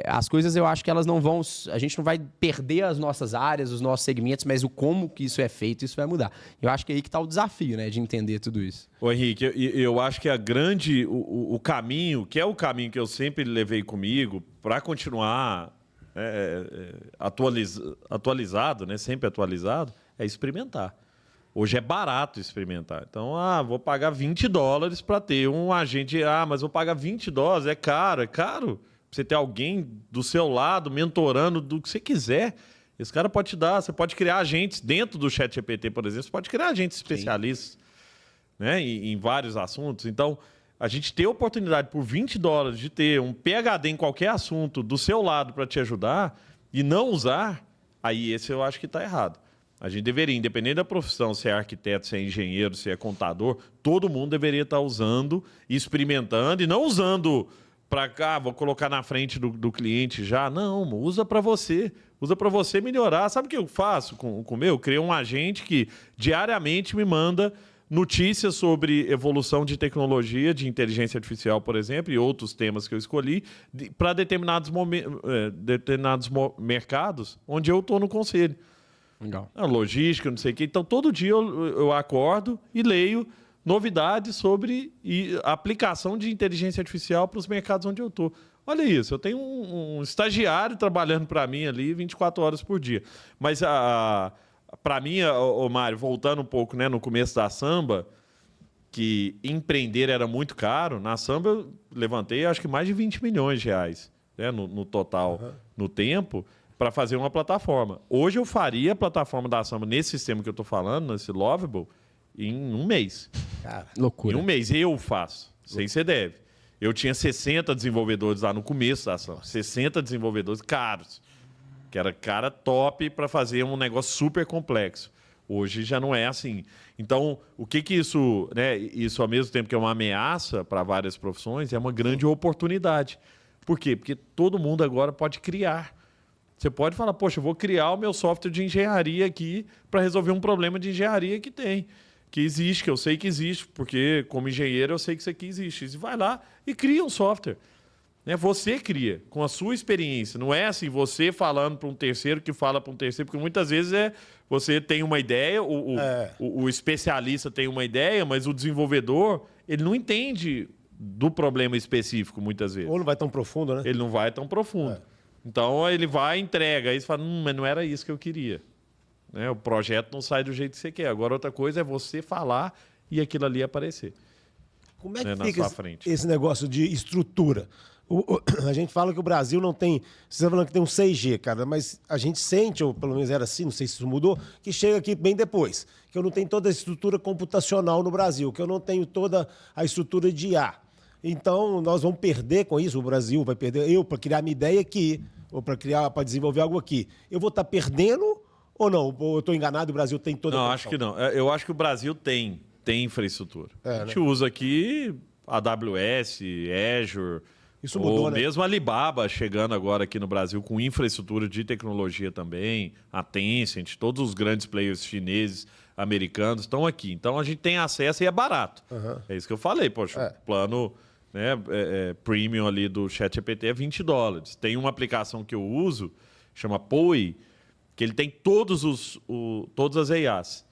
As coisas eu acho que elas não vão... A gente não vai perder as nossas áreas, os nossos segmentos, mas o como que isso é feito, isso vai mudar. Eu acho que é aí que está o desafio, né? De entender tudo isso. Ô, Henrique, eu acho que o caminho, que é o caminho que eu sempre levei comigo, para continuar atualizado, né? Sempre atualizado, é experimentar. Hoje é barato experimentar. Então, vou pagar $20 para ter um agente. Mas vou pagar $20, é caro. É caro. Pra você ter alguém do seu lado, mentorando do que você quiser. Esse cara pode te dar. Você pode criar agentes dentro do ChatGPT, por exemplo. Você pode criar agentes especialistas, né, em vários assuntos. Então, a gente ter a oportunidade por $20 de ter um PhD em qualquer assunto do seu lado para te ajudar e não usar, aí esse eu acho que está errado. A gente deveria, independente da profissão, se é arquiteto, se é engenheiro, se é contador, todo mundo deveria estar usando, experimentando e não usando para cá, vou colocar na frente do cliente já. Não, usa para você. Usa para você melhorar. Sabe o que eu faço com o meu? Eu criei um agente que diariamente me manda notícias sobre evolução de tecnologia, de inteligência artificial, por exemplo, e outros temas que eu escolhi, para determinados mercados onde eu estou no conselho. Legal. Logística, não sei o quê. Então, todo dia eu acordo e leio novidades sobre a aplicação de inteligência artificial para os mercados onde eu estou. Olha isso, eu tenho um estagiário trabalhando para mim ali 24 horas por dia. Mas, para mim, Mário, voltando um pouco, né, no começo da Samba, que empreender era muito caro, na Samba eu levantei acho que mais de 20 milhões de reais, né, no total, no tempo, para fazer uma plataforma. Hoje eu faria a plataforma da Samba nesse sistema que eu estou falando, nesse Lovable, em um mês. Cara, loucura. Em um mês eu faço, sem ser deve. Eu tinha 60 desenvolvedores lá no começo da Samba, 60 desenvolvedores caros, que era cara top para fazer um negócio super complexo. Hoje já não é assim. Então, o que isso, né, isso ao mesmo tempo que é uma ameaça para várias profissões, é uma grande oportunidade. Por quê? Porque todo mundo agora pode criar. Você pode falar, poxa, eu vou criar o meu software de engenharia aqui para resolver um problema de engenharia que tem, que existe, que eu sei que existe, porque como engenheiro eu sei que isso aqui existe. E vai lá e cria um software. Né? Você cria, com a sua experiência. Não é assim, você falando para um terceiro que fala para um terceiro, porque muitas vezes você tem uma ideia, o especialista tem uma ideia, mas o desenvolvedor ele não entende do problema específico, muitas vezes. Ou não vai tão profundo, né? Ele não vai tão profundo. Então, ele vai, entrega, aí você fala, mas não era isso que eu queria. Né? O projeto não sai do jeito que você quer. Agora, outra coisa é você falar e aquilo ali aparecer. Como é que na fica sua frente. esse negócio de estrutura? A gente fala que o Brasil não tem... Você está falando que tem um 6G, cara, mas a gente sente, ou pelo menos era assim, não sei se isso mudou, que chega aqui bem depois. Que eu não tenho toda a estrutura computacional no Brasil, que eu não tenho toda a estrutura de IA. Então, nós vamos perder com isso, o Brasil vai perder. Eu, para criar minha ideia aqui, ou para desenvolver algo aqui, eu vou estar perdendo ou não? Ou eu estou enganado e o Brasil tem toda a... Não, acho que não. Eu acho que o Brasil tem infraestrutura. A gente né? usa aqui AWS, Azure, isso mudou, ou né? mesmo a Alibaba chegando agora aqui no Brasil com infraestrutura de tecnologia também, a Tencent, todos os grandes players chineses, americanos estão aqui. Então, a gente tem acesso e é barato. É isso que eu falei, poxa, o plano... Né, premium ali do ChatGPT é $20. Tem uma aplicação que eu uso, chama Poi, que ele tem todas as AIs.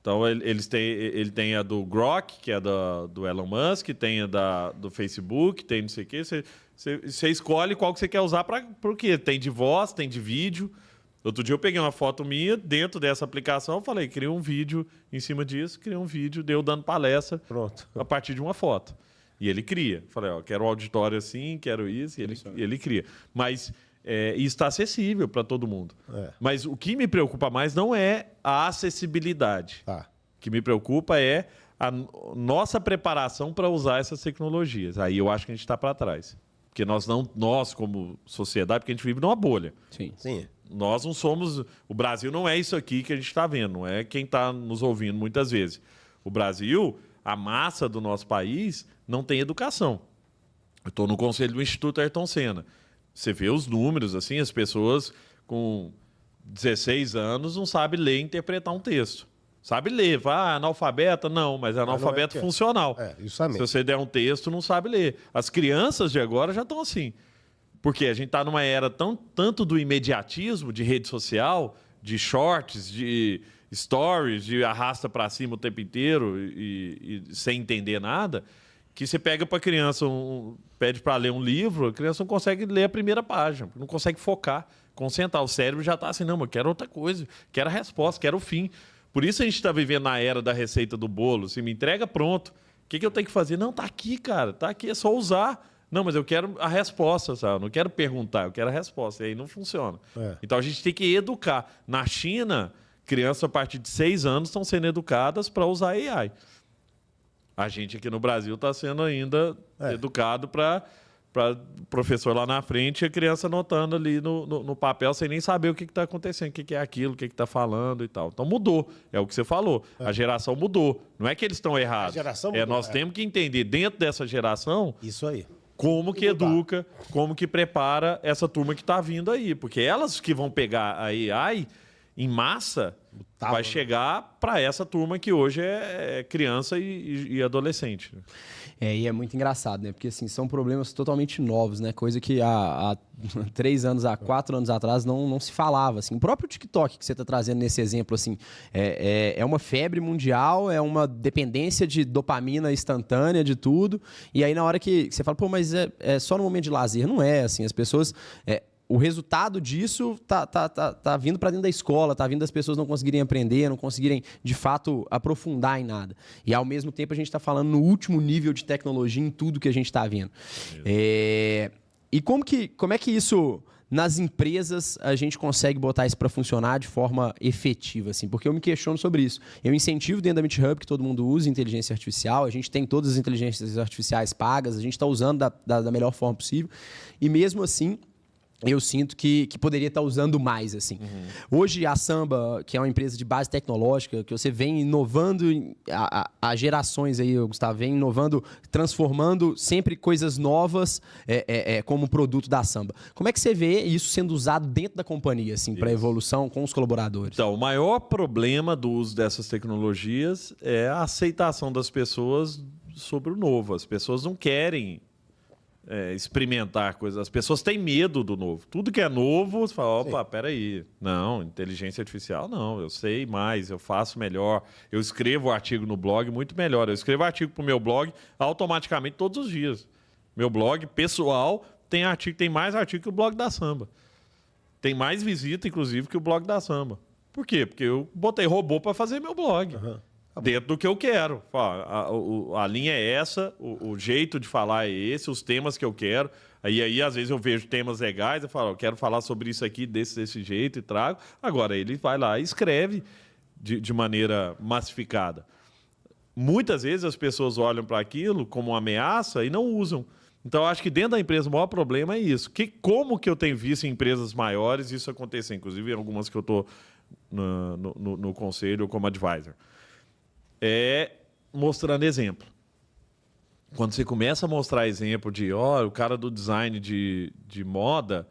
Então, ele tem a do Grok, que é do Elon Musk, tem a do Facebook, tem não sei o quê. Você escolhe qual que você quer usar para o quê? Tem de voz, tem de vídeo. Outro dia eu peguei uma foto minha dentro dessa aplicação, falei, cria um vídeo em cima disso, criei um vídeo, deu dando palestra a partir de uma foto. E ele cria. Falei, quero um auditório assim, quero isso, e ele cria. Mas isso está acessível para todo mundo. Mas o que me preocupa mais não é a acessibilidade. O que me preocupa é a nossa preparação para usar essas tecnologias. Aí eu acho que a gente está para trás. Porque nós, como sociedade, porque a gente vive numa bolha. Sim. Nós não somos... O Brasil não é isso aqui que a gente está vendo, não é quem está nos ouvindo muitas vezes. O Brasil, a massa do nosso país, não tem educação. Eu estou no conselho do Instituto Ayrton Senna. Você vê os números, assim, as pessoas com 16 anos não sabem ler e interpretar um texto. Sabe ler, analfabeta? Não, mas é analfabeto funcional. Justamente. Se você der um texto, não sabe ler. As crianças de agora já estão assim. Porque a gente está numa era tanto do imediatismo, de rede social, de shorts, de stories, de arrasta para cima o tempo inteiro e sem entender nada, que você pega para a criança, pede para ler um livro, a criança não consegue ler a primeira página, não consegue focar, concentrar. O cérebro já está assim, não, eu quero outra coisa, quero a resposta, quero o fim. Por isso a gente está vivendo na era da receita do bolo. Se me entrega, pronto. O que eu tenho que fazer? Não, tá aqui, cara. Tá aqui, é só usar. Não, mas eu quero a resposta, sabe? Eu não quero perguntar, eu quero a resposta. E aí não funciona. Então a gente tem que educar. Na China, crianças a partir de 6 anos estão sendo educadas para usar AI. A gente aqui no Brasil está sendo ainda educado para o professor lá na frente e a criança anotando ali no papel sem nem saber o que está acontecendo, o que é aquilo, o que está falando e tal. Então mudou, é o que você falou. A geração mudou. Não é que eles estão errados. A geração mudou, nós temos que entender dentro dessa geração isso aí. Como que educa, como que prepara essa turma que está vindo aí. Porque elas que vão pegar a AI em massa, vai chegar para essa turma que hoje é criança e adolescente. E é muito engraçado, né? Porque assim, são problemas totalmente novos, né? Coisa que há 3 anos, há 4 anos atrás não se falava. Assim. O próprio TikTok que você está trazendo nesse exemplo, assim, é uma febre mundial, é uma dependência de dopamina instantânea de tudo. E aí na hora que você fala, pô, mas é só no momento de lazer. Não é, assim, as pessoas... O resultado disso tá vindo para dentro da escola, tá vindo das pessoas não conseguirem aprender, não conseguirem, de fato, aprofundar em nada. E, ao mesmo tempo, a gente está falando no último nível de tecnologia em tudo que a gente está vendo. E como é que isso, nas empresas, a gente consegue botar isso para funcionar de forma efetiva? Assim? Porque eu me questiono sobre isso. Eu incentivo dentro da Meet Hub que todo mundo use inteligência artificial, a gente tem todas as inteligências artificiais pagas, a gente está usando da melhor forma possível. E, mesmo assim... eu sinto que poderia estar usando mais, assim. Hoje, a Samba, que é uma empresa de base tecnológica, que você vem inovando há gerações aí, Gustavo, vem inovando, transformando sempre coisas novas como produto da Samba. Como é que você vê isso sendo usado dentro da companhia, assim, para evolução com os colaboradores? Então, o maior problema do uso dessas tecnologias é a aceitação das pessoas sobre o novo. As pessoas não querem... experimentar coisas. As pessoas têm medo do novo. Tudo que é novo, você fala, opa, peraí. Não, inteligência artificial não. Eu sei mais, eu faço melhor. Eu escrevo artigo no blog muito melhor. Eu escrevo artigo para o meu blog automaticamente todos os dias. Meu blog pessoal tem mais artigo que o blog da Samba. Tem mais visita, inclusive, que o blog da Samba. Por quê? Porque eu botei robô para fazer meu blog. Dentro do que eu quero. A linha é essa, o jeito de falar é esse, os temas que eu quero. Aí às vezes, eu vejo temas legais, eu falo, eu quero falar sobre isso aqui desse jeito e trago. Agora, ele vai lá e escreve de maneira massificada. Muitas vezes, as pessoas olham para aquilo como uma ameaça e não usam. Então, eu acho que dentro da empresa o maior problema é isso. Como que eu tenho visto em empresas maiores isso acontecer? Inclusive, em algumas que eu estou no conselho como advisor. Mostrando exemplo. Quando você começa a mostrar exemplo de, o cara do design de moda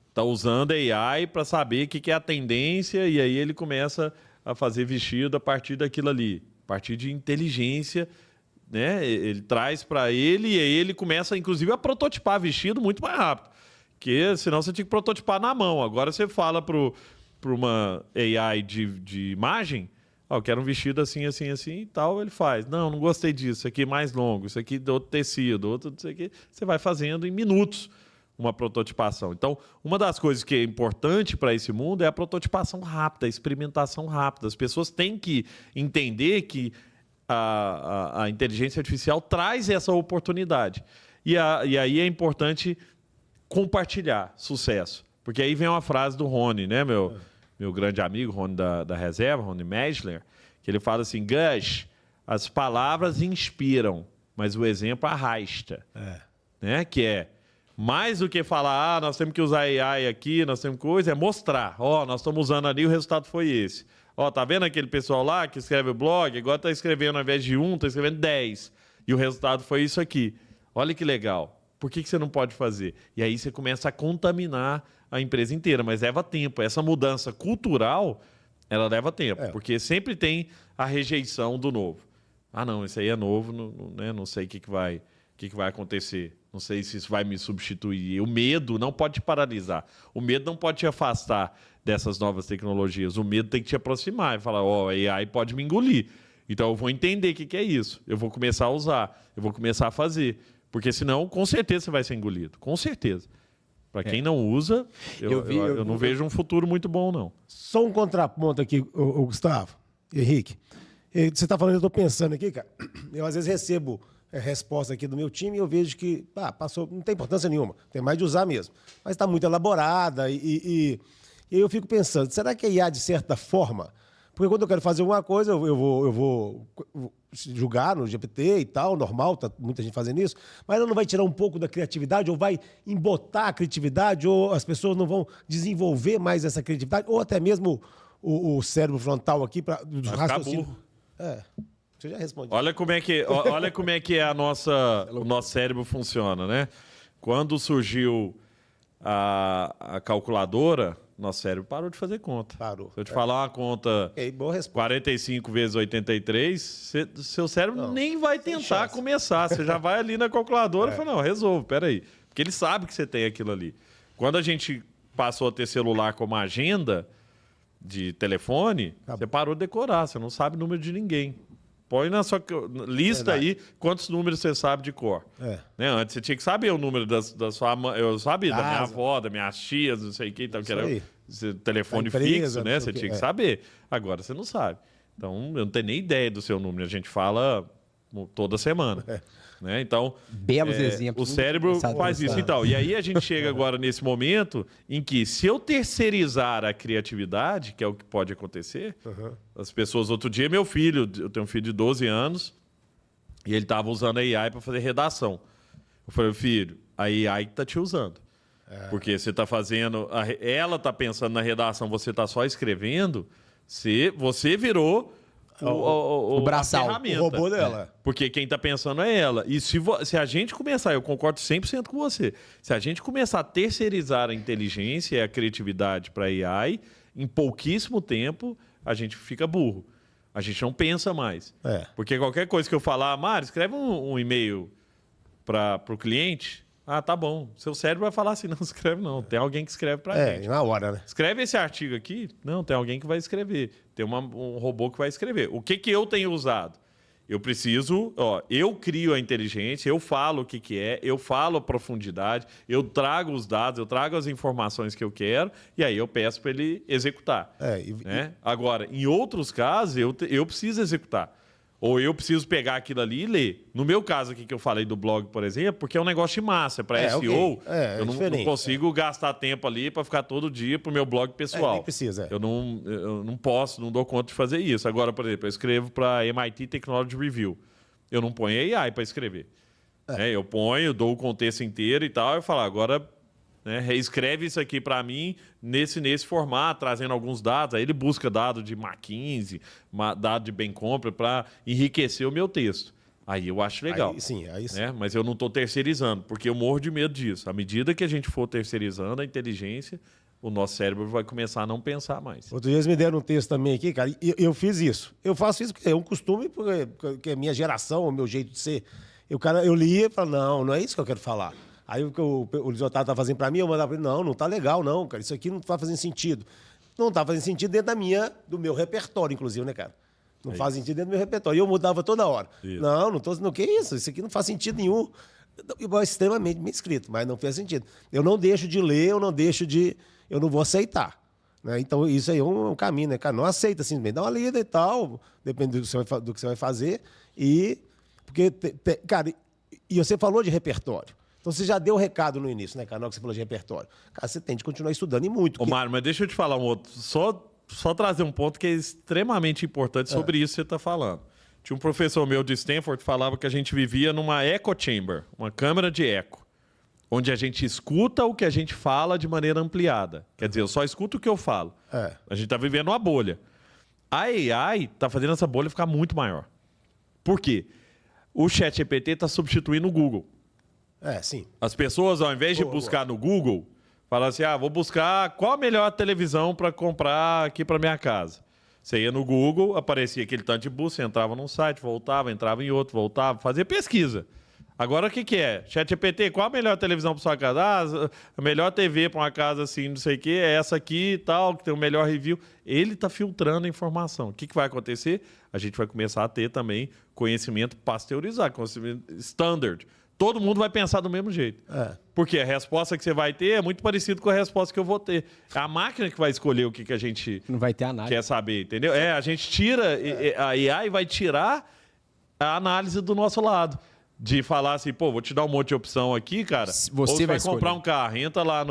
está usando AI para saber o que é a tendência e aí ele começa a fazer vestido a partir daquilo ali, a partir de inteligência, né? Ele traz para ele e aí ele começa, inclusive, a prototipar vestido muito mais rápido. Porque senão você tinha que prototipar na mão. Agora você fala para uma AI de imagem, eu quero um vestido assim, assim, assim e tal, ele faz. Não gostei disso, isso aqui é mais longo, isso aqui de outro tecido, outro não sei o quê. Você vai fazendo em minutos uma prototipação. Então, uma das coisas que é importante para esse mundo é a prototipação rápida, a experimentação rápida. As pessoas têm que entender que a inteligência artificial traz essa oportunidade. E aí é importante compartilhar sucesso. Porque aí vem uma frase do Rony, né, meu grande amigo, Rony da Reserva, Rony Mesler, que ele fala assim, Gus, as palavras inspiram, mas o exemplo arrasta. Né? Que é, mais do que falar, nós temos que usar AI aqui, nós temos coisa, é mostrar. Nós estamos usando ali, o resultado foi esse. Tá vendo aquele pessoal lá que escreve o blog? Agora está escrevendo, ao invés de 1, está escrevendo 10. E o resultado foi isso aqui. Olha que legal. Por que você não pode fazer? E aí você começa a contaminar a empresa inteira, mas leva tempo. Essa mudança cultural, ela leva tempo, porque sempre tem a rejeição do novo. Não, isso aí é novo, não sei o que vai acontecer, não sei se isso vai me substituir. O medo não pode te paralisar, o medo não pode te afastar dessas novas tecnologias, o medo tem que te aproximar e falar, a AI pode me engolir, então eu vou entender o que é isso, eu vou começar a usar, eu vou começar a fazer, porque senão, com certeza, você vai ser engolido, com certeza. Para quem não usa, eu não vejo um futuro muito bom, não. Só um contraponto aqui, Gustavo. Henrique, você está falando, eu estou pensando aqui, cara. Eu às vezes recebo resposta aqui do meu time e eu vejo que passou, não tem importância nenhuma, tem mais de usar mesmo. Mas está muito elaborada e eu fico pensando, será que a IA, de certa forma, porque quando eu quero fazer alguma coisa, eu vou julgar no GPT e tal, normal, tá muita gente fazendo isso, mas ela não vai tirar um pouco da criatividade, ou vai embotar a criatividade, ou as pessoas não vão desenvolver mais essa criatividade, ou até mesmo o cérebro frontal aqui para raciocínio. Você já respondeu. Olha como é que o nosso cérebro funciona, né? Quando surgiu a calculadora, nosso cérebro parou de fazer conta. Parou. Se eu te falar uma conta Boa resposta. 45 vezes 83, seu cérebro nem vai tentar começar. Você já vai ali na calculadora e fala, não, resolvo, peraí. Porque ele sabe que você tem aquilo ali. Quando a gente passou a ter celular como agenda de telefone, você parou de decorar, você não sabe o número de ninguém. Põe na sua lista aí quantos números você sabe de cor. Né? Antes você tinha que saber o número da sua mãe, eu sabia, da minha avó, das minhas tias, não sei o que, que era telefone fixo, né? Você tinha que saber. Agora você não sabe. Então, eu não tenho nem ideia do seu número. A gente fala toda semana. Né? Então, belos exemplos. O cérebro faz isso. Então, e aí a gente chega agora nesse momento em que, se eu terceirizar a criatividade, que é o que pode acontecer, as pessoas... Outro dia, meu filho, eu tenho um filho de 12 anos, e ele estava usando a AI para fazer redação. Eu falei, filho, a AI que tá te usando. Porque você está fazendo... Ela está pensando na redação, você está só escrevendo, você virou... O braçal, o robô dela. Porque quem está pensando é ela. E se a gente começar, eu concordo 100% com você, se a gente começar a terceirizar a inteligência e a criatividade para a AI, em pouquíssimo tempo, a gente fica burro. A gente não pensa mais. Porque qualquer coisa que eu falar, Mário, escreve um e-mail para o cliente... Ah, tá bom. Seu cérebro vai falar assim, não escreve não. Tem alguém que escreve pra gente. Na hora, né? Escreve esse artigo aqui? Não, tem alguém que vai escrever. Tem um robô que vai escrever. O que eu tenho usado? Eu preciso... eu crio a inteligência, eu falo o que é, eu falo a profundidade, eu trago os dados, eu trago as informações que eu quero e aí eu peço para ele executar. Né? Agora, em outros casos, eu preciso executar. Ou eu preciso pegar aquilo ali e ler. No meu caso aqui que eu falei do blog, por exemplo, porque é um negócio de massa, para SEO, eu não consigo gastar tempo ali para ficar todo dia para o meu blog pessoal. Nem precisa. Eu não posso, não dou conta de fazer isso. Agora, por exemplo, eu escrevo para MIT Technology Review. Eu não ponho AI para escrever. Eu ponho, dou o contexto inteiro e tal, e falo, agora... reescreve isso aqui para mim nesse formato, trazendo alguns dados. Aí ele busca dado de McKinsey, dado de Bem Compra para enriquecer o meu texto. Aí eu acho legal. Aí sim. Mas eu não estou terceirizando, porque eu morro de medo disso. À medida que a gente for terceirizando a inteligência, o nosso cérebro vai começar a não pensar mais. Outro dia eles me deram um texto também aqui, cara, e eu fiz isso. Eu faço isso porque é um costume, porque é a minha geração, o meu jeito de ser. Eu lia e falava, não é isso que eu quero falar. Aí o que o Lisotado tá fazendo para mim, eu mandava para ele, não tá legal não, cara, isso aqui não tá fazendo sentido. Não tá fazendo sentido dentro do meu repertório, inclusive, né, cara? Não faz sentido dentro do meu repertório. E eu mudava toda hora. Isso. Não tô dizendo, o que é isso? Isso aqui não faz sentido nenhum. Extremamente bem escrito, mas não fez sentido. Eu não deixo de ler, eu não vou aceitar. Né? Então, isso aí é um caminho, né, cara? Não aceita simplesmente, dá uma lida e tal, depende do que você vai fazer. Porque, cara, e você falou de repertório. Então, você já deu o recado no início, né, cara? Na hora que você falou de repertório. Cara, você tem de continuar estudando e muito. Ô, Mário, mas deixa eu te falar um outro. Só trazer um ponto que é extremamente importante sobre isso que você está falando. Tinha um professor meu de Stanford que falava que a gente vivia numa echo chamber, uma câmara de eco, onde a gente escuta o que a gente fala de maneira ampliada. Quer dizer, eu só escuto o que eu falo. A gente está vivendo uma bolha. A AI está fazendo essa bolha ficar muito maior. Por quê? O ChatGPT está substituindo o Google. Sim. As pessoas, ao invés de buscar no Google, falam assim, vou buscar qual a melhor televisão para comprar aqui para minha casa. Você ia no Google, aparecia aquele tanto de busca, você entrava num site, voltava, entrava em outro, voltava, fazia pesquisa. Agora o que é? ChatGPT, qual a melhor televisão para sua casa? A melhor TV para uma casa assim, não sei o quê, é essa aqui e tal, que tem o melhor review. Ele está filtrando a informação. O que vai acontecer? A gente vai começar a ter também conhecimento pasteurizado, conhecimento standard. todo mundo vai pensar do mesmo jeito. Porque a resposta que você vai ter é muito parecida com a resposta que eu vou ter. É a máquina que vai escolher o que a gente Não vai ter análise. quer saber, entendeu? A gente tira, a AI vai tirar a análise do nosso lado. De falar assim, pô, vou te dar um monte de opção aqui, cara. Você vai comprar escolher. um carro, entra lá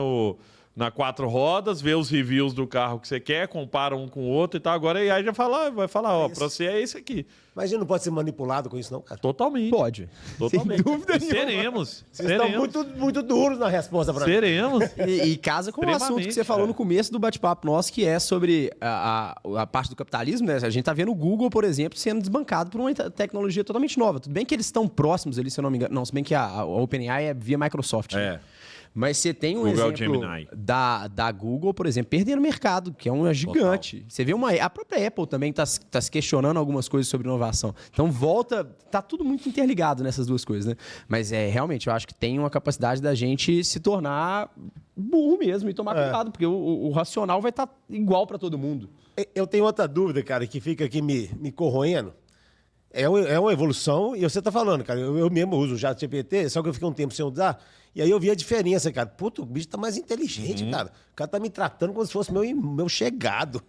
na 4 rodas, vê os reviews do carro que você quer, compara um com o outro e tal. Agora a AI já vai falar, ó, pra você é esse aqui. Mas a gente não pode ser manipulado com isso, não, cara. Totalmente. Pode. Totalmente. Sem dúvida E nenhuma. seremos. Vocês estão muito duros na resposta pra mim. Seremos. E casa com o assunto que você falou no começo do bate-papo nosso, que é sobre a parte do capitalismo, né? A gente tá vendo o Google, por exemplo, sendo desbancado por uma tecnologia totalmente nova. Tudo bem que eles estão próximos ali, se eu não me engano. Não, se bem que a OpenAI é via Microsoft. Né? Mas você tem um Google exemplo Gemini. da Google, por exemplo, perdendo mercado, que é uma gigante. Você vê a própria Apple também está se questionando algumas coisas sobre inovação. Então tá tudo muito interligado nessas duas coisas, né? Mas realmente, eu acho que tem uma capacidade da gente se tornar burro mesmo e tomar cuidado, porque o racional vai estar igual para todo mundo. Eu tenho outra dúvida, cara, que fica aqui me corroendo. É uma evolução, e você tá falando, cara, eu mesmo uso o ChatGPT, só que eu fiquei um tempo sem usar, e aí eu vi a diferença, cara. Puta, o bicho tá mais inteligente, cara. O cara tá me tratando como se fosse meu chegado.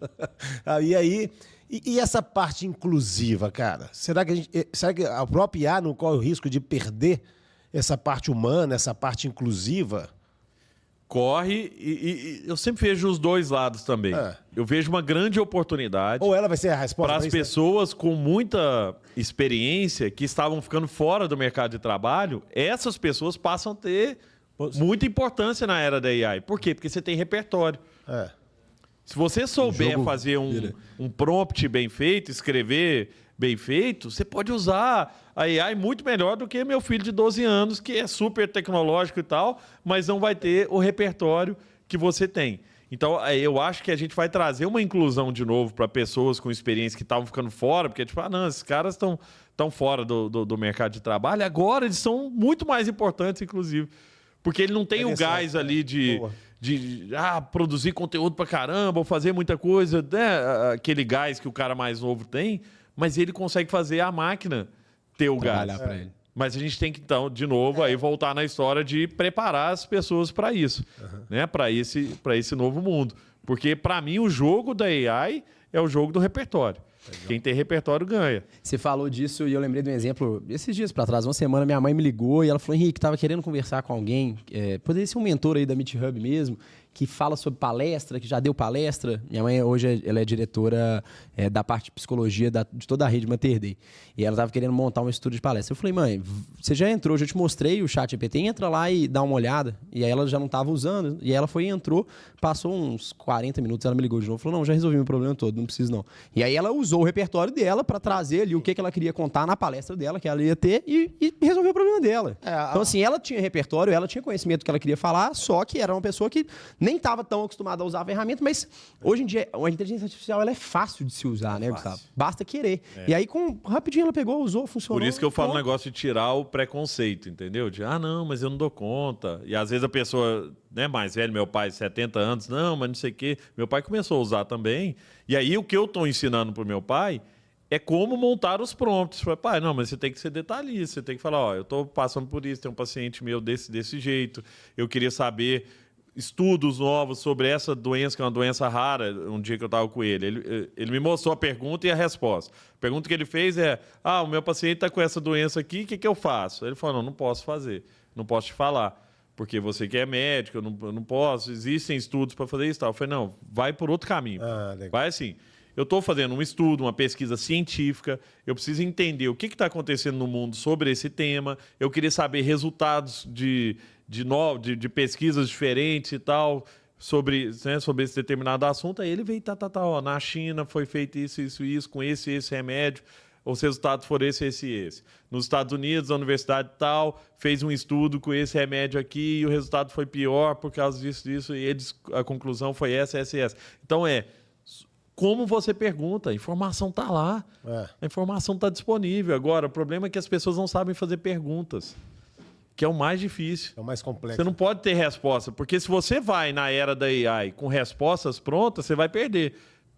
E essa parte inclusiva, cara? Será que a própria IA não corre o risco de perder essa parte humana, essa parte inclusiva? Corre e eu sempre vejo os dois lados também. Eu vejo uma grande oportunidade. Ou ela vai ser a resposta para as isso, pessoas com muita experiência que estavam ficando fora do mercado de trabalho, essas pessoas passam a ter muita importância na era da AI. Por quê? Porque você tem repertório. Se você souber fazer um prompt bem feito, escrever bem feito, você pode usar a AI muito melhor do que meu filho de 12 anos, que é super tecnológico e tal, mas não vai ter o repertório que você tem. Então, eu acho que a gente vai trazer uma inclusão de novo para pessoas com experiência que estavam ficando fora, porque, tipo, não, esses caras estão fora do mercado de trabalho, agora eles são muito mais importantes, inclusive. Porque ele não tem o gás ali de produzir conteúdo pra caramba, ou fazer muita coisa, né? Aquele gás que o cara mais novo tem, mas ele consegue fazer a máquina ter o gás. Pra ele. Mas a gente tem que, então, de novo, aí voltar na história de preparar as pessoas para isso, né? Para esse novo mundo. Porque, para mim, o jogo da AI é o jogo do repertório. Quem tem repertório ganha. Você falou disso e eu lembrei de um exemplo. Esses dias para trás, uma semana, minha mãe me ligou e ela falou: Henrique, estava querendo conversar com alguém. Poderia ser um mentor aí da Meet Hub mesmo, que fala sobre palestra, que já deu palestra. Minha mãe hoje ela é diretora da parte de psicologia de toda a rede Mater Dei. E ela estava querendo montar um estudo de palestra. Eu falei: mãe, você já entrou, já te mostrei o ChatGPT, entra lá e dá uma olhada. E aí ela já não estava usando. E aí ela foi e entrou, passou uns 40 minutos, ela me ligou de novo. Falou: não, já resolvi meu problema todo, não preciso não. E aí ela usou o repertório dela para trazer ali o que ela queria contar na palestra dela, que ela ia ter, e resolver o problema dela. Então, assim, ela tinha repertório, ela tinha conhecimento que ela queria falar, só que era uma pessoa que nem estava tão acostumada a usar a ferramenta, mas hoje em dia a inteligência artificial ela é fácil de se usar, né, Gustavo? Basta querer. E aí, rapidinho ela pegou, usou, funcionou. Por isso que eu falo o negócio de tirar o preconceito, entendeu? De, não, mas eu não dou conta. E às vezes a pessoa, né, mais velha, meu pai, 70 anos, não, mas não sei o quê. Meu pai começou a usar também. E aí o que eu estou ensinando pro meu pai é como montar os prompts. Falei, pai, não, mas você tem que ser detalhista, você tem que falar, ó, eu estou passando por isso, tem um paciente meu desse jeito, eu queria saber estudos novos sobre essa doença, que é uma doença rara, um dia que eu estava com ele. Ele me mostrou a pergunta e a resposta. A pergunta que ele fez é, o meu paciente está com essa doença aqui, o que eu faço? Ele falou, não posso fazer, não posso te falar, porque você que é médico, eu não posso, existem estudos para fazer isso e tal. Eu falei, não, vai por outro caminho. Vai assim, eu estou fazendo um estudo, uma pesquisa científica, eu preciso entender o que está acontecendo no mundo sobre esse tema, eu queria saber resultados de pesquisas diferentes e tal, sobre esse determinado assunto. Aí ele veio, na China foi feito isso, com esse remédio, os resultados foram esse. Nos Estados Unidos, a universidade tal fez um estudo com esse remédio aqui e o resultado foi pior por causa disso, e a conclusão foi essa. Então como você pergunta, a informação está lá, a informação está disponível. Agora, o problema é que as pessoas não sabem fazer perguntas, que é o mais difícil. É o mais complexo. Você não pode ter resposta, porque se você vai na era da AI com respostas prontas, você vai perder.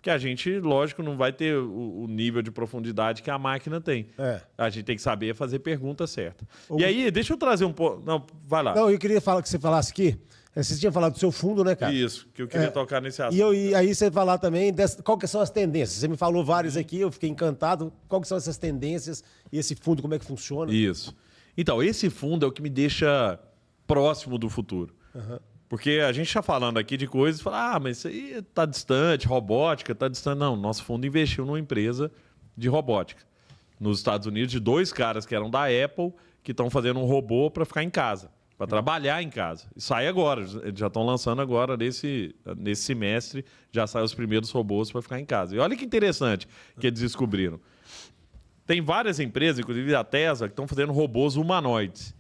que a gente, lógico, não vai ter o nível de profundidade que a máquina tem. A gente tem que saber fazer pergunta certa. E aí, deixa eu trazer um pouco... Não, vai lá. Não, eu queria falar que você falasse aqui. Você tinha falado do seu fundo, né, cara? Isso, que eu queria tocar nesse assunto. E aí você falar também qual que são as tendências. Você me falou várias aqui, eu fiquei encantado. Qual que são essas tendências e esse fundo, como é que funciona? Isso. Então, esse fundo é o que me deixa próximo do futuro. Porque a gente está falando aqui de coisas, fala, mas isso aí está distante, robótica está distante. Não, nosso fundo investiu numa empresa de robótica nos Estados Unidos, de 2 caras que eram da Apple, que estão fazendo um robô para ficar em casa, para trabalhar em casa. E sai agora, eles já estão lançando agora, nesse semestre, já saem os primeiros robôs para ficar em casa. E olha que interessante que eles descobriram. Tem várias empresas, inclusive a Tesla, que estão fazendo robôs humanoides.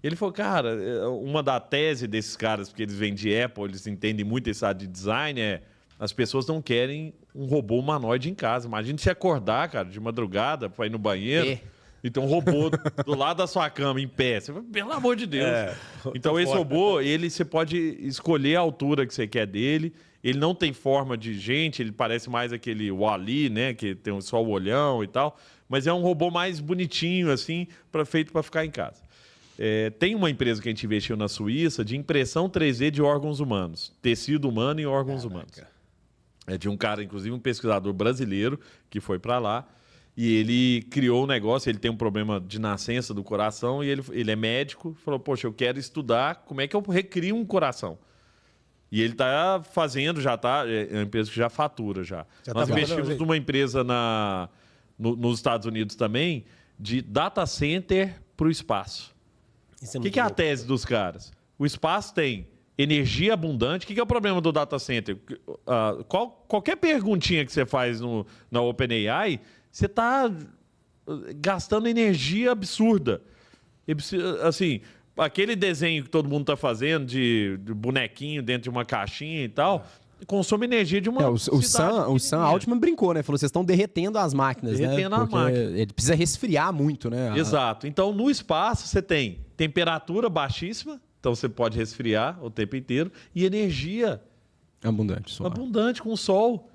Ele falou, cara, uma da tese desses caras, porque eles vêm de Apple, eles entendem muito esse lado de design, as pessoas não querem um robô humanoide em casa. Imagina se acordar, cara, de madrugada para ir no banheiro e ter um robô do lado da sua cama, em pé. Você fala, pelo amor de Deus. Então, esse robô, você pode escolher a altura que você quer dele. Ele não tem forma de gente, ele parece mais aquele Wall-E, né, que tem só o olhão e tal. Mas é um robô mais bonitinho, assim, feito para ficar em casa. Tem uma empresa que a gente investiu na Suíça de impressão 3D de órgãos humanos, tecido humano e órgãos humanos. É de um cara, inclusive um pesquisador brasileiro, que foi para lá e ele criou um negócio. Ele tem um problema de nascença do coração e ele é médico. Falou, poxa, eu quero estudar como é que eu recrio um coração. E ele está fazendo, é uma empresa que já fatura já. Nós investimos numa empresa nos Estados Unidos também de data center para o espaço. O que é a tese dos caras? O espaço tem energia abundante. O que é o problema do data center? Qualquer perguntinha que você faz na OpenAI, você está gastando energia absurda. Assim, aquele desenho que todo mundo está fazendo de bonequinho dentro de uma caixinha e tal... consome energia de uma o Sam Altman brincou, né? Falou, vocês estão derretendo as máquinas, derretendo né? Porque a máquina. ele precisa resfriar muito, né? Exato. Então, no espaço, você tem temperatura baixíssima, então você pode resfriar o tempo inteiro, e energia abundante, abundante com o sol.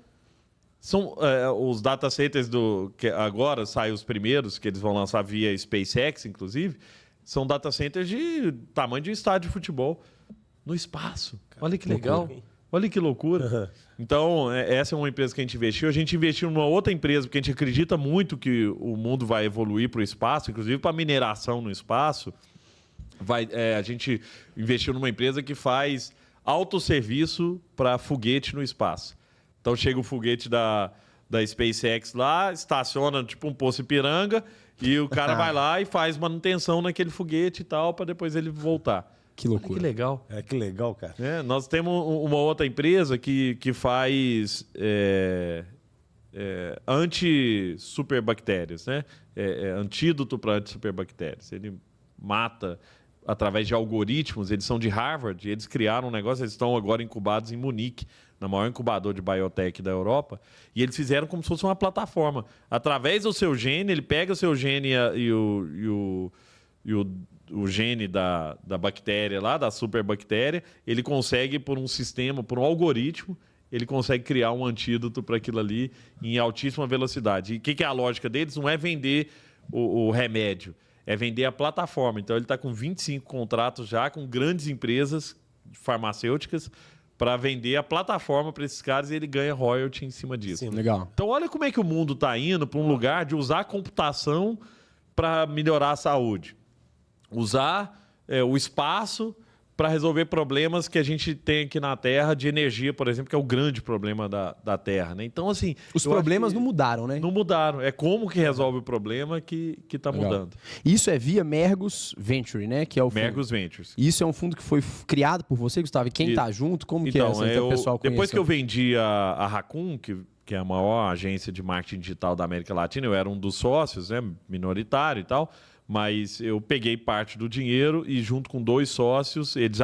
São os data centers que agora saem os primeiros, que eles vão lançar via SpaceX, inclusive, são data centers de tamanho de um estádio de futebol no espaço. Olha que legal. Olha que loucura. Então, essa é uma empresa que a gente investiu. A gente investiu numa outra empresa, porque a gente acredita muito que o mundo vai evoluir para o espaço, inclusive para mineração no espaço. A gente investiu numa empresa que faz autosserviço para foguete no espaço. Então, chega o foguete da SpaceX lá, estaciona tipo um Poço Ipiranga, e o cara vai lá e faz manutenção naquele foguete e tal, para depois ele voltar. Que loucura. Que legal. Que legal, cara. Nós temos uma outra empresa que faz anti-superbactérias, né? Antídoto para anti-superbactérias. Ele mata através de algoritmos. Eles são de Harvard e eles criaram um negócio. Eles estão agora incubados em Munique, na maior incubador de biotech da Europa. E eles fizeram como se fosse uma plataforma. Através do seu gene, ele pega o seu gene e o gene da bactéria lá, da superbactéria, ele consegue, por um sistema, por um algoritmo, ele consegue criar um antídoto para aquilo ali em altíssima velocidade. E o que é a lógica deles? Não é vender o remédio, é vender a plataforma. Então, ele está com 25 contratos já com grandes empresas farmacêuticas para vender a plataforma para esses caras e ele ganha royalty em cima disso. Sim, legal. Então, olha como é que o mundo está indo para um lugar de usar a computação para melhorar a saúde. Usar o espaço para resolver problemas que a gente tem aqui na Terra de energia, por exemplo, que é o grande problema da Terra, né? Então, assim... Os problemas não mudaram, né? Não mudaram. É como que resolve o problema que está mudando. Isso é via Mergus Venture, né? Que é o Mergus Ventures. Isso é um fundo que foi criado por você, Gustavo? E quem está junto? Como que é? Então, O pessoal conhece? depois que eu vendi a Raccoon, que é a maior agência de marketing digital da América Latina, eu era um dos sócios, né? Minoritário e tal... Mas eu peguei parte do dinheiro e, junto com 2 sócios, eles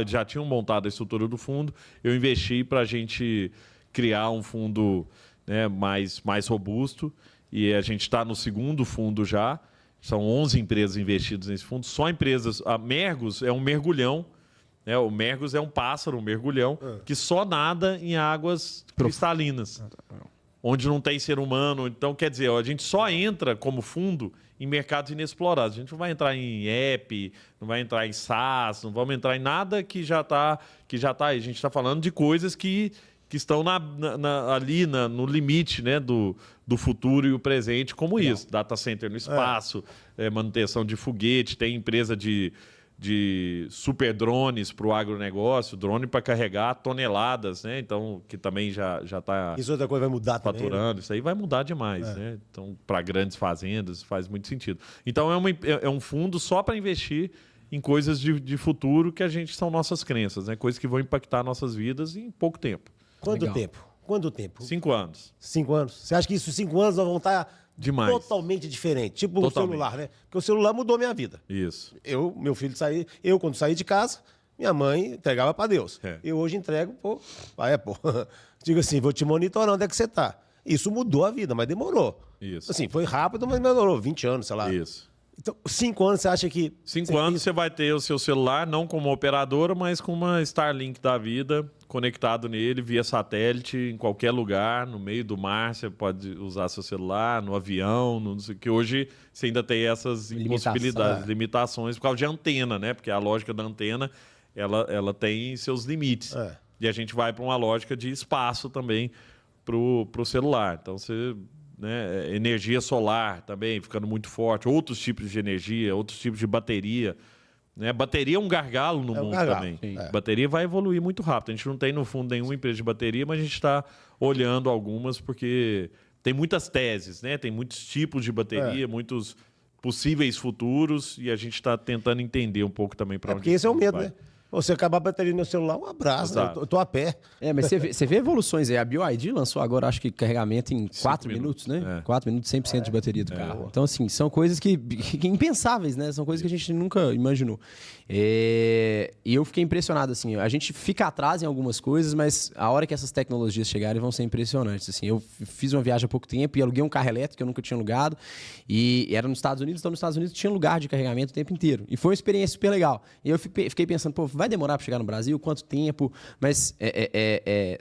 já tinham montado a estrutura do fundo, eu investi para a gente criar um fundo, né, mais robusto. E a gente está no segundo fundo já. São 11 empresas investidas nesse fundo. Só empresas... A Mergus é um mergulhão. Né? O Mergus é um pássaro, um mergulhão, que só nada em águas cristalinas, onde não tem ser humano. Então, quer dizer, a gente só entra como fundo em mercados inexplorados. A gente não vai entrar em app, não vai entrar em SaaS, não vamos entrar em nada que já está aí. A gente está falando de coisas que estão ali no limite, né, do futuro e o presente, como isso. Data center no espaço, manutenção de foguete, tem empresa de super drones para o agronegócio, drone para carregar toneladas, né? Então, que também já está Isso outra coisa vai mudar faturando. também, né? Isso aí vai mudar demais, né? Então, para grandes fazendas, faz muito sentido. Então, é um fundo só para investir em coisas de futuro que são nossas crenças, né? Coisas que vão impactar nossas vidas em pouco tempo. Quanto tempo? 5 anos. 5 anos. Você acha que isso 5 anos nós vamos estar Demais. totalmente diferente? Tipo o Totalmente. celular, né? Porque o celular mudou minha vida. Isso. Meu filho quando saí de casa, minha mãe entregava para Deus. É. Eu hoje entrego, pô. Digo assim, vou te monitorar onde é que você tá. Isso mudou a vida, mas demorou. Isso. Assim, foi rápido, mas demorou 20 anos, sei lá. Isso. Então, 5 anos, você acha que... 5 anos você vai ter o seu celular, não como operadora, mas com uma Starlink da vida, conectado nele via satélite, em qualquer lugar, no meio do mar, você pode usar seu celular, no avião, não sei o que. Hoje você ainda tem essas impossibilidades, limitações, por causa de antena, né? Porque a lógica da antena, ela tem seus limites. E a gente vai para uma lógica de espaço também para o celular. Então, né, energia solar também ficando muito forte, outros tipos de energia, outros tipos de bateria. Né? Bateria é um gargalo no mundo também. Bateria vai evoluir muito rápido. A gente não tem, no fundo, nenhuma empresa de bateria, mas a gente está olhando algumas porque tem muitas teses, né? Tem muitos tipos de bateria, muitos possíveis futuros, e a gente está tentando entender um pouco também para onde porque esse é o medo, vai. né? Você acabar a bateria no meu celular, um abraço, né? Eu tô a pé. Mas você vê evoluções aí. A BioID lançou agora, acho que carregamento em 4 minutos, né? 4 minutos, 100% de bateria do carro. Então, assim, são coisas que impensáveis, né? São coisas que a gente nunca imaginou. E eu fiquei impressionado, assim. A gente fica atrás em algumas coisas, mas a hora que essas tecnologias chegarem vão ser impressionantes, assim. Eu fiz uma viagem há pouco tempo e aluguei um carro elétrico que eu nunca tinha alugado. E era nos Estados Unidos, então nos Estados Unidos tinha lugar de carregamento o tempo inteiro. E foi uma experiência super legal. E eu fiquei pensando, pô, vai demorar para chegar no Brasil? Quanto tempo? Mas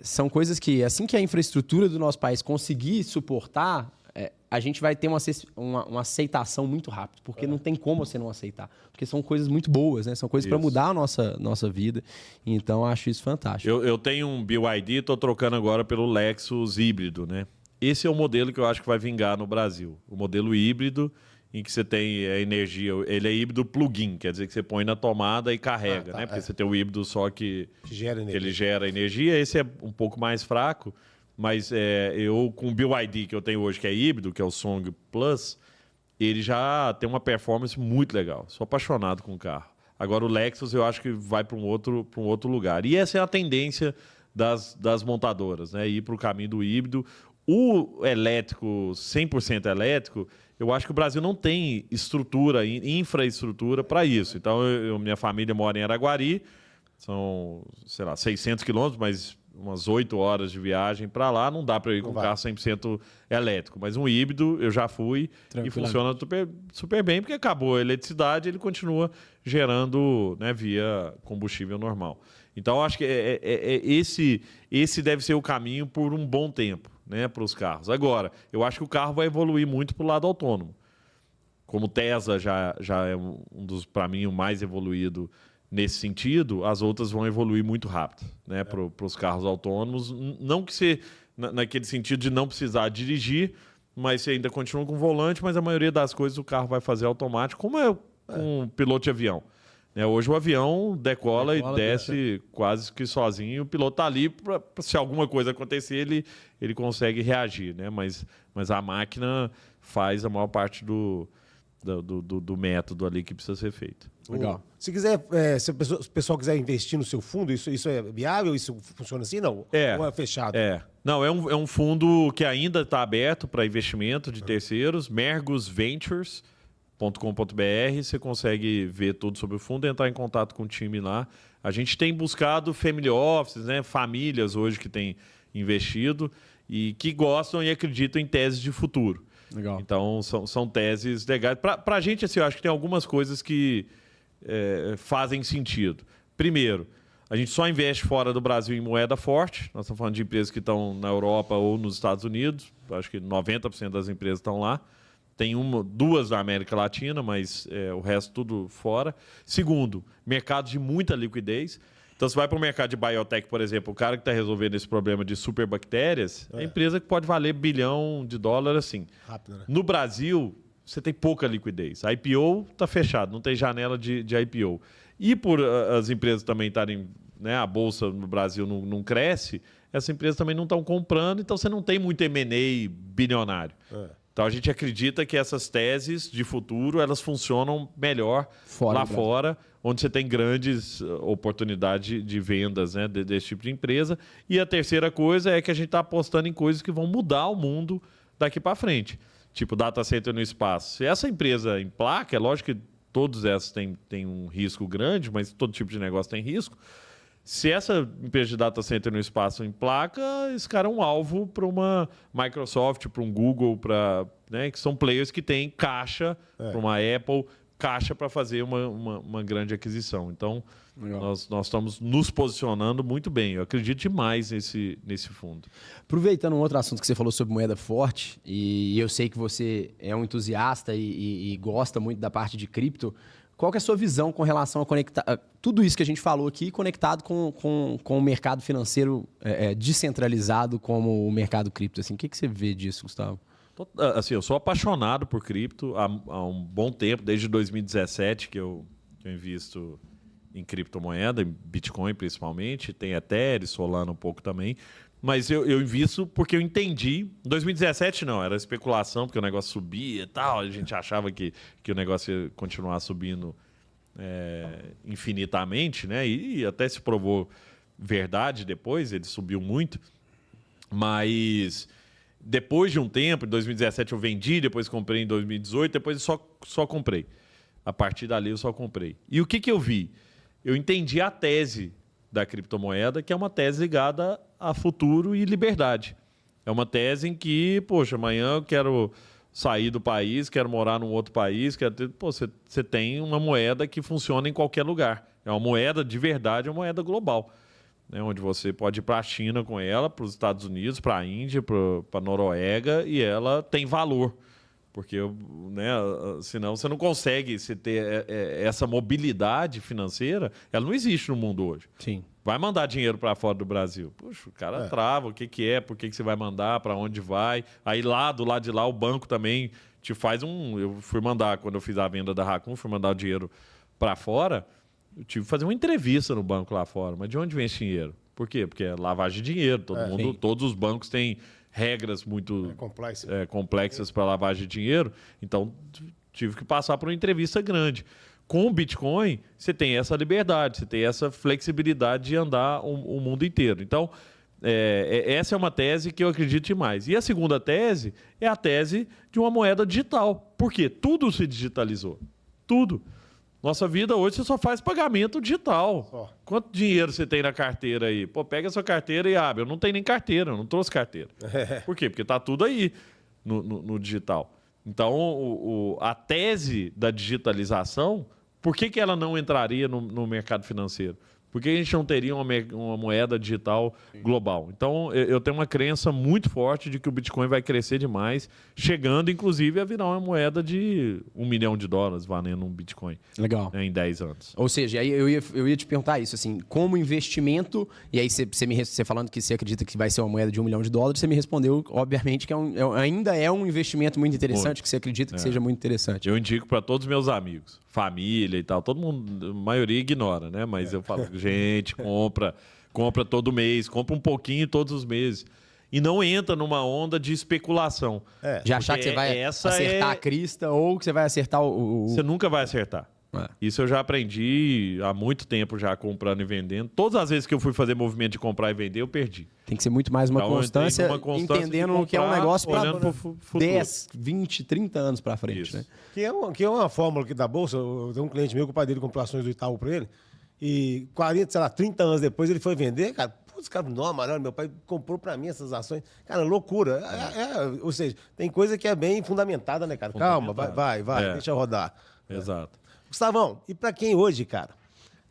são coisas que, assim que a infraestrutura do nosso país conseguir suportar, a gente vai ter uma aceitação muito rápido, porque não tem como você não aceitar. Porque são coisas muito boas, né? São coisas para mudar a nossa vida. Então, acho isso fantástico. Eu tenho um BYD, estou trocando agora pelo Lexus híbrido, né? Esse é o modelo que eu acho que vai vingar no Brasil. O modelo híbrido, em que você tem a energia, ele é híbrido plug-in, quer dizer que você põe na tomada e carrega, né? Porque você tem o híbrido só que ele gera energia. Esse é um pouco mais fraco, mas eu com o BYD que eu tenho hoje, que é híbrido, que é o Song Plus, ele já tem uma performance muito legal. Sou apaixonado com o carro. Agora o Lexus eu acho que vai para um outro lugar. E essa é a tendência das montadoras, né? Ir para o caminho do híbrido. O elétrico, 100% elétrico, eu acho que o Brasil não tem estrutura, infraestrutura para isso. Então, minha família mora em Araguari, são, sei lá, 600 quilômetros, mas umas 8 horas de viagem para lá, não dá para ir com um carro 100% elétrico. Mas um híbrido, eu já fui e funciona super bem, porque acabou a eletricidade, ele continua gerando, né, via combustível normal. Então, eu acho que esse deve ser o caminho por um bom tempo, né, para os carros. Agora, eu acho que o carro vai evoluir muito para o lado autônomo. Como o Tesla já é um dos, para mim, o mais evoluído nesse sentido, as outras vão evoluir muito rápido, né, para os carros autônomos. Não que você, naquele sentido de não precisar dirigir, mas você ainda continua com o volante, mas a maioria das coisas o carro vai fazer automático, como é com um piloto de avião. Hoje o avião decola e desce quase que sozinho, e o piloto está ali para, se alguma coisa acontecer, ele consegue reagir, né? Mas a máquina faz a maior parte do método ali que precisa ser feito. Legal. Se quiser, se o pessoal quiser investir no seu fundo, isso é viável? Isso funciona assim, não? Ou é fechado? Não, é um fundo que ainda está aberto para investimento de terceiros, mergusventures.com.br, você consegue ver tudo sobre o fundo e entrar em contato com o time lá. A gente tem buscado family offices, né, famílias hoje que têm investido e que gostam e acreditam em teses de futuro. Legal. Então, são teses legais. Para a gente, assim, eu acho que tem algumas coisas que fazem sentido. Primeiro, a gente só investe fora do Brasil em moeda forte. Nós estamos falando de empresas que estão na Europa ou nos Estados Unidos. Acho que 90% das empresas estão lá. Tem duas da América Latina, mas o resto tudo fora. Segundo, mercado de muita liquidez. Então, você vai para o mercado de biotech, por exemplo, o cara que está resolvendo esse problema de superbactérias, é empresa que pode valer $1 bilhão assim. Rápido, né? No Brasil, você tem pouca liquidez. A IPO está fechado, não tem janela de IPO. E por as empresas também estarem, né, a bolsa no Brasil não cresce, essas empresas também não estão comprando, então você não tem muito M&A bilionário. Então a gente acredita que essas teses de futuro elas funcionam melhor lá fora, onde você tem grandes oportunidades de vendas, né, desse tipo de empresa. E a terceira coisa é que a gente está apostando em coisas que vão mudar o mundo daqui para frente. Tipo data center no espaço. Se essa empresa emplaca, é lógico que todas essas têm um risco grande, mas todo tipo de negócio tem risco. Se essa empresa de data center no espaço emplaca, esse cara é um alvo para uma Microsoft, para um Google, né, que são players que têm caixa, para uma Apple, caixa para fazer uma grande aquisição. Então, nós estamos nos posicionando muito bem. Eu acredito demais nesse fundo. Aproveitando um outro assunto que você falou sobre moeda forte, e eu sei que você é um entusiasta e gosta muito da parte de cripto, qual que é a sua visão com relação a conectar tudo isso que a gente falou aqui conectado com o mercado financeiro descentralizado como o mercado cripto? Assim, o que você vê disso, Gustavo? Assim, eu sou apaixonado por cripto há um bom tempo, desde 2017 que eu invisto em criptomoeda, em Bitcoin principalmente, tem Ethereum, Solana um pouco também, mas eu invisto porque eu entendi. Em 2017 não, era especulação, porque o negócio subia e tal, a gente achava que o negócio ia continuar subindo infinitamente, né? E até se provou verdade depois, ele subiu muito, mas depois de um tempo, em 2017 eu vendi, depois comprei em 2018, depois eu só comprei. A partir dali eu só comprei. E o que eu vi? Eu entendi a tese da criptomoeda, que é uma tese ligada a futuro e liberdade. É uma tese em que, poxa, amanhã eu quero sair do país, quero morar num outro país, você tem uma moeda que funciona em qualquer lugar. É uma moeda de verdade, é uma moeda global, né, onde você pode ir para a China com ela, para os Estados Unidos, para a Índia, para a Noruega, e ela tem valor. Porque, né, senão você não consegue ter essa mobilidade financeira, ela não existe no mundo hoje. Sim. Vai mandar dinheiro para fora do Brasil. Puxa, o cara trava, o que é, por que você vai mandar, para onde vai. Aí lá, do lado de lá, o banco também te faz Eu fui mandar, quando eu fiz a venda da Raccoon, fui mandar o dinheiro para fora, eu tive que fazer uma entrevista no banco lá fora. Mas de onde vem esse dinheiro? Por quê? Porque é lavagem de dinheiro. Todos os bancos têm regras muito complexas para lavagem de dinheiro, então tive que passar por uma entrevista grande. Com o Bitcoin, você tem essa liberdade, você tem essa flexibilidade de andar o mundo inteiro. Então, essa é uma tese que eu acredito demais. E a segunda tese é a tese de uma moeda digital. Por quê? Tudo se digitalizou. Tudo. Nossa vida hoje você só faz pagamento digital. Quanto dinheiro você tem na carteira aí? Pô, pega a sua carteira e abre. Eu não tenho nem carteira, eu não trouxe carteira. Por quê? Porque está tudo aí no digital. Então, a tese da digitalização, por que ela não entraria no mercado financeiro? Por que a gente não teria uma moeda digital global? Então, eu tenho uma crença muito forte de que o Bitcoin vai crescer demais, chegando, inclusive, a virar uma moeda de $1 milhão valendo um Bitcoin. Legal. Em 10 anos. Ou seja, aí eu ia te perguntar isso, assim, como investimento, e aí você falando que você acredita que vai ser uma moeda de $1 milhão, você me respondeu, obviamente, que ainda é um investimento muito interessante, que você acredita que seja muito interessante. Eu indico para todos os meus amigos, família e tal, todo mundo, a maioria ignora, né? Mas eu falo, gente, compra todo mês, compra um pouquinho todos os meses. E não entra numa onda de especulação. De achar que você vai acertar a crista ou que você vai acertar Você nunca vai acertar. Isso eu já aprendi há muito tempo já comprando e vendendo. Todas as vezes que eu fui fazer movimento de comprar e vender, eu perdi. Tem que ser muito mais uma constância, entendendo que é um negócio para 10, 20, 30 anos para frente. Né? Que é uma fórmula aqui da Bolsa. Eu tenho um cliente meu que o pai dele comprou ações do Itaú para ele. E 30 anos depois ele foi vender, cara. Putz, cara, não, Amarelo, meu pai comprou para mim essas ações. Cara, loucura. Ou seja, tem coisa que é bem fundamentada, né, cara? Calma, vai, deixa eu rodar. Exato. Gustavão, e para quem hoje, cara,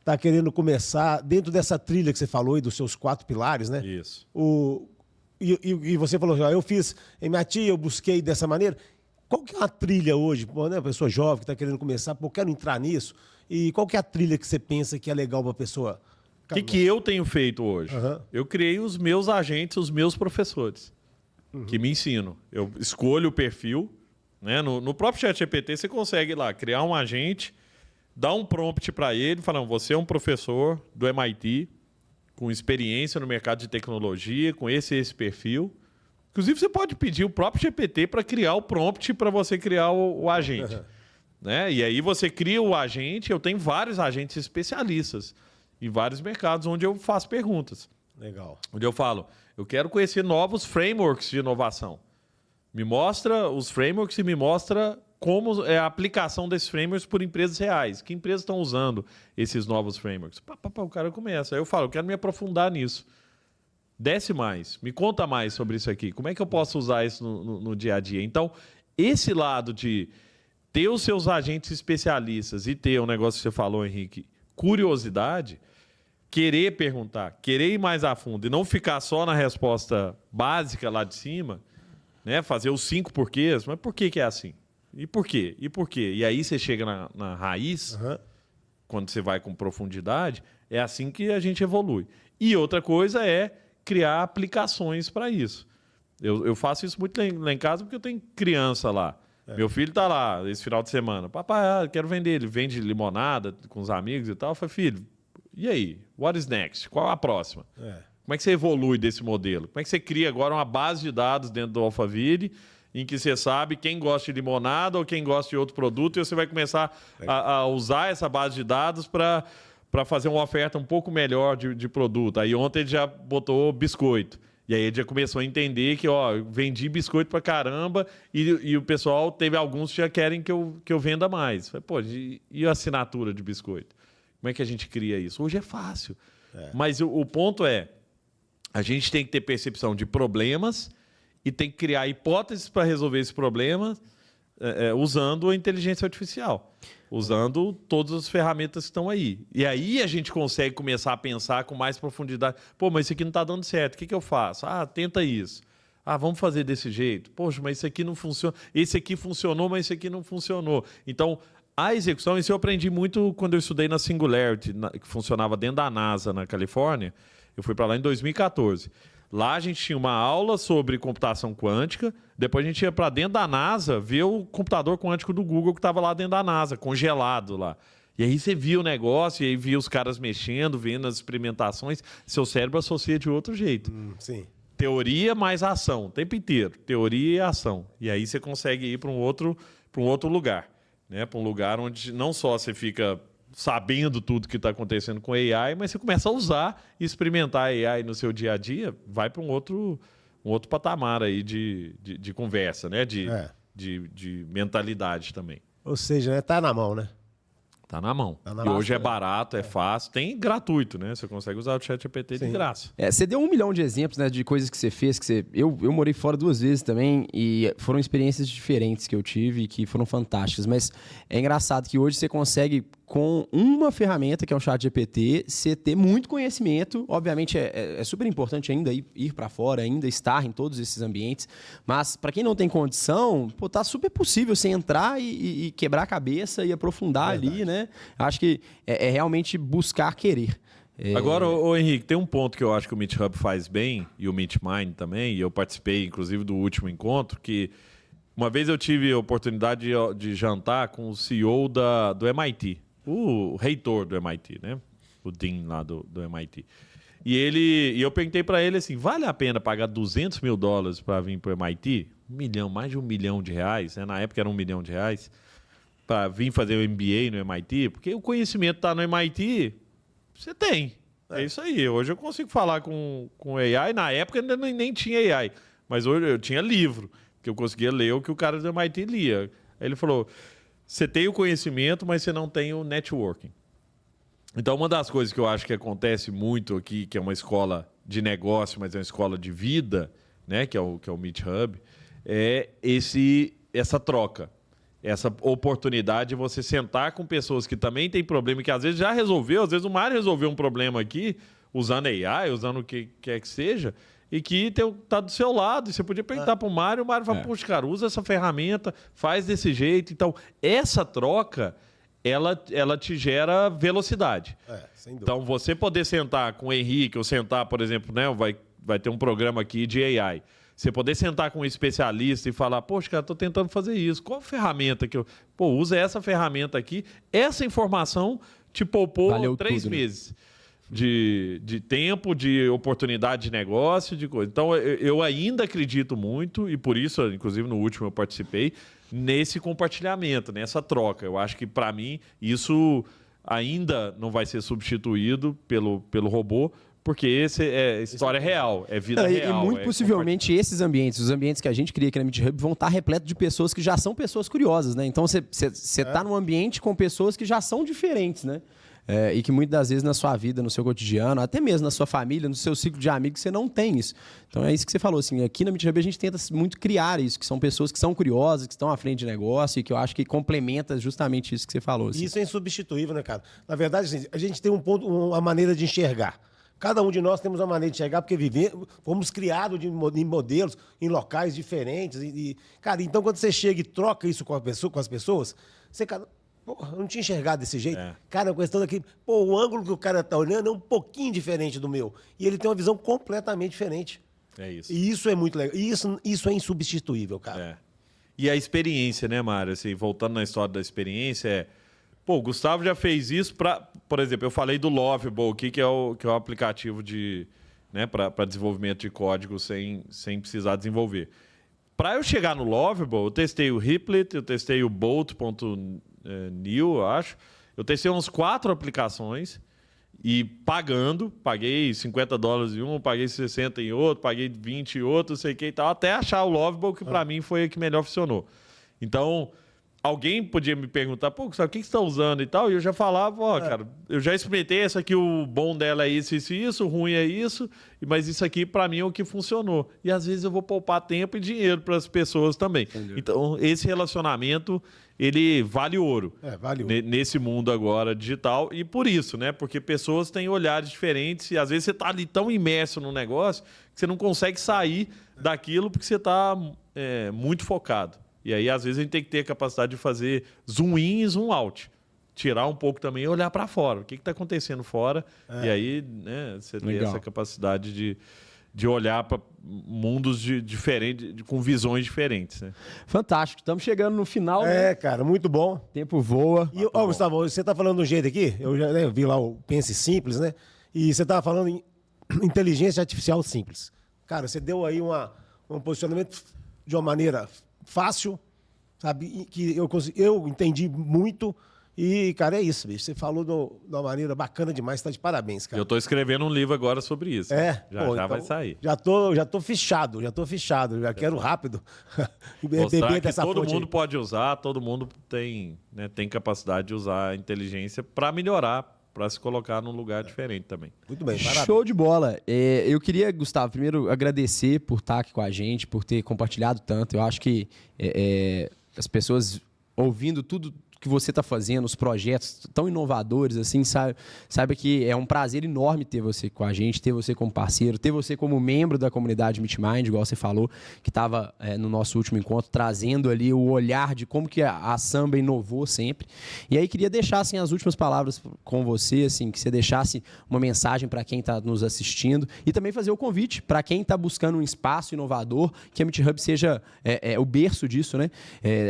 está querendo começar, dentro dessa trilha que você falou e dos seus 4 pilares, né? Isso. E você falou, eu fiz MIT, eu busquei dessa maneira. Qual que é a trilha hoje? Pô, né, a pessoa jovem que está querendo começar, pô, eu quero entrar nisso. E qual que é a trilha que você pensa que é legal para a pessoa? O que eu tenho feito hoje? Eu criei os meus agentes, os meus professores, que me ensinam. Eu escolho o perfil, né? No próprio ChatGPT você consegue lá criar um agente, dar um prompt para ele, falar, você é um professor do MIT, com experiência no mercado de tecnologia, com esse perfil. Inclusive, você pode pedir o próprio GPT para criar o prompt para você criar o agente. Né? E aí você cria o agente, eu tenho vários agentes especialistas em vários mercados onde eu faço perguntas. Legal. Onde eu falo, eu quero conhecer novos frameworks de inovação. Me mostra os frameworks e me mostra como é a aplicação desses frameworks por empresas reais. Que empresas estão usando esses novos frameworks? O cara começa. Aí eu falo, eu quero me aprofundar nisso. Desce mais, me conta mais sobre isso aqui. Como é que eu posso usar isso no dia a dia? Então, esse lado de ter os seus agentes especialistas e ter um negócio que você falou, Henrique, curiosidade, querer perguntar, querer ir mais a fundo e não ficar só na resposta básica lá de cima, né? Fazer os 5 porquês, mas por que é assim? E por quê? E por quê? E aí você chega na raiz, quando você vai com profundidade, é assim que a gente evolui. E outra coisa é criar aplicações para isso. Eu faço isso muito lá em casa porque eu tenho criança lá. Meu filho está lá esse final de semana. Papai, quero vender. Ele vende limonada com os amigos e tal. Eu falei, filho, e aí? What is next? Qual a próxima? Como é que você evolui desse modelo? Como é que você cria agora uma base de dados dentro do Alphaville em que você sabe quem gosta de limonada ou quem gosta de outro produto e você vai começar a usar essa base de dados para fazer uma oferta um pouco melhor de produto. Aí ontem ele já botou biscoito. E aí ele já começou a entender que, eu vendi biscoito pra caramba e o pessoal, teve alguns que já querem que eu venda mais. Falei, pô, e a assinatura de biscoito? Como é que a gente cria isso? Hoje é fácil. Mas o ponto é, a gente tem que ter percepção de problemas e tem que criar hipóteses para resolver esses problemas usando a inteligência artificial, usando todas as ferramentas que estão aí. E aí a gente consegue começar a pensar com mais profundidade. Pô, mas isso aqui não está dando certo, o que eu faço? Tenta isso. Vamos fazer desse jeito. Poxa, mas isso aqui não funciona. Esse aqui funcionou, mas esse aqui não funcionou. Então, a execução, isso eu aprendi muito quando eu estudei na Singularity, que funcionava dentro da NASA, na Califórnia. Eu fui para lá em 2014. Lá a gente tinha uma aula sobre computação quântica, depois a gente ia para dentro da NASA ver o computador quântico do Google que estava lá dentro da NASA, congelado lá. E aí você via o negócio, e aí via os caras mexendo, vendo as experimentações, seu cérebro associa de outro jeito. Sim. Teoria mais ação, o tempo inteiro. Teoria e ação. E aí você consegue ir para um outro lugar. Né? Para um lugar onde não só você fica sabendo tudo que está acontecendo com AI, mas você começa a usar e experimentar AI no seu dia a dia, vai para um outro patamar aí de conversa, né? De mentalidade também. Ou seja, né? Tá na mão, né? Tá na mão. Tá na e massa, hoje é barato, é fácil. Tem gratuito, né? Você consegue usar o ChatGPT de graça. Você deu 1 milhão de exemplos, né, de coisas que você fez. Eu morei fora 2 vezes também e foram experiências diferentes que eu tive e que foram fantásticas. Mas é engraçado que hoje você consegue, com uma ferramenta, que é o ChatGPT, você ter muito conhecimento. Obviamente é super importante ainda ir para fora, ainda estar em todos esses ambientes. Mas para quem não tem condição, tá super possível você entrar e quebrar a cabeça e aprofundar ali, né? Acho que é realmente buscar querer. Agora, ô Henrique, tem um ponto que eu acho que o Meet Hub faz bem, e o Meet Mind também, e eu participei, inclusive, do último encontro, que uma vez eu tive a oportunidade de jantar com o CEO do MIT, o reitor do MIT, né? O Dean lá do MIT. E eu perguntei para ele assim, vale a pena pagar $200 mil para vir para o MIT? Mais de 1 milhão de reais, né? Na época era 1 milhão de reais, para vir fazer o MBA no MIT, porque o conhecimento está no MIT, você tem. É isso aí. Hoje eu consigo falar com AI. Na época ainda nem tinha AI, mas hoje eu tinha livro, que eu conseguia ler o que o cara do MIT lia. Aí ele falou, você tem o conhecimento, mas você não tem o networking. Então, uma das coisas que eu acho que acontece muito aqui, que é uma escola de negócio, mas é uma escola de vida, né, que é o Meet Hub, é essa troca. essa oportunidade de você sentar com pessoas que também têm problema e que às vezes já resolveu, às vezes o Mário resolveu um problema aqui, usando AI, usando o que quer que seja, e que está do seu lado. E você podia perguntar para o Mário fala, poxa, cara, usa essa ferramenta, faz desse jeito. Então, essa troca, ela te gera velocidade. Sem dúvida. Então, você poder sentar com o Henrique, ou sentar, por exemplo, né, vai ter um programa aqui de AI. Você poder sentar com um especialista e falar, poxa, cara, estou tentando fazer isso. Qual ferramenta que eu... Pô, usa essa ferramenta aqui. Essa informação te poupou Valeu 3 tudo, né? meses de tempo, de oportunidade de negócio, de coisa. Então, eu ainda acredito muito, e por isso, inclusive, no último eu participei, nesse compartilhamento, nessa troca. Eu acho que, para mim, isso ainda não vai ser substituído pelo robô, porque esse é história real, é vida real. E muito possivelmente esses ambientes, os ambientes que a gente cria aqui na Meet Hub, vão estar repletos de pessoas que já são pessoas curiosas, né? Então você está num ambiente com pessoas que já são diferentes, né? E que muitas das vezes na sua vida, no seu cotidiano, até mesmo na sua família, no seu ciclo de amigos, você não tem isso. Então é isso que você falou, assim, aqui na Meet Hub a gente tenta muito criar isso, que são pessoas que são curiosas, que estão à frente de negócio e que eu acho que complementa justamente isso que você falou. Assim. Isso é insubstituível, né, cara? Na verdade, assim, a gente tem uma maneira de enxergar. Cada um de nós temos uma maneira de enxergar, porque fomos criados em modelos, em locais diferentes. Cara, então quando você chega e troca isso com as pessoas, você, cara, porra, eu não tinha enxergado desse jeito. Cara, a questão daqui, o ângulo que o cara tá olhando é um pouquinho diferente do meu. E ele tem uma visão completamente diferente. É isso. E isso é muito legal. E isso é insubstituível, cara. E a experiência, né, Mário? Assim, voltando na história da experiência, o Gustavo já fez isso por exemplo, eu falei do Lovable aqui, que é o aplicativo para desenvolvimento de código sem precisar desenvolver. Para eu chegar no Lovable, eu testei o Riplet, eu testei o Bolt.new, eu acho. Eu testei umas 4 aplicações e paguei $50 em um, paguei 60 em outro, paguei 20 em outro, não sei o que e tal, até achar o Lovable, que para mim foi a que melhor funcionou. Então, alguém podia me perguntar, pô, sabe, o que você está usando e tal? E eu já falava, cara, eu já experimentei essa aqui, o bom dela é isso, o ruim é isso, mas isso aqui, para mim, é o que funcionou. E às vezes eu vou poupar tempo e dinheiro para as pessoas também. Entendi. Então, esse relacionamento, ele vale ouro. Vale ouro. Nesse mundo agora digital. E por isso, né? Porque pessoas têm olhares diferentes e às vezes você está ali tão imerso no negócio que você não consegue sair daquilo porque você está muito focado. E aí, às vezes, a gente tem que ter a capacidade de fazer zoom in e zoom out. Tirar um pouco também e olhar para fora. O que está acontecendo fora? E aí, né, você tem essa capacidade de olhar para mundos diferentes, com visões diferentes. Né? Fantástico. Estamos chegando no final. Cara, muito bom. O tempo voa. E, Gustavo, você está falando de um jeito aqui, eu já vi lá o Pense Simples, né? E você estava falando em inteligência artificial simples. Cara, você deu aí um posicionamento de uma maneira fácil, sabe? Que eu entendi muito. E, cara, é isso, bicho. Você falou de uma maneira bacana demais. Tá de parabéns, cara. Eu tô escrevendo um livro agora sobre isso. Já então, vai sair. Já tô fichado. Já quero rápido mostrar que todo mundo aí. pode usar, todo mundo tem capacidade de usar a inteligência para melhorar, para se colocar num lugar diferente também. Muito bem, parabéns. Show de bola. Eu queria, Gustavo, primeiro agradecer por estar aqui com a gente, por ter compartilhado tanto. Eu acho que as pessoas ouvindo tudo que você está fazendo, os projetos tão inovadores, assim, saiba que é um prazer enorme ter você com a gente, ter você como parceiro, ter você como membro da comunidade MeetMind, igual você falou, que estava no nosso último encontro, trazendo ali o olhar de como que a Samba inovou sempre. E aí queria deixar assim, as últimas palavras com você, assim, que você deixasse uma mensagem para quem está nos assistindo e também fazer o convite para quem está buscando um espaço inovador, que a Meet Hub seja o berço disso, né?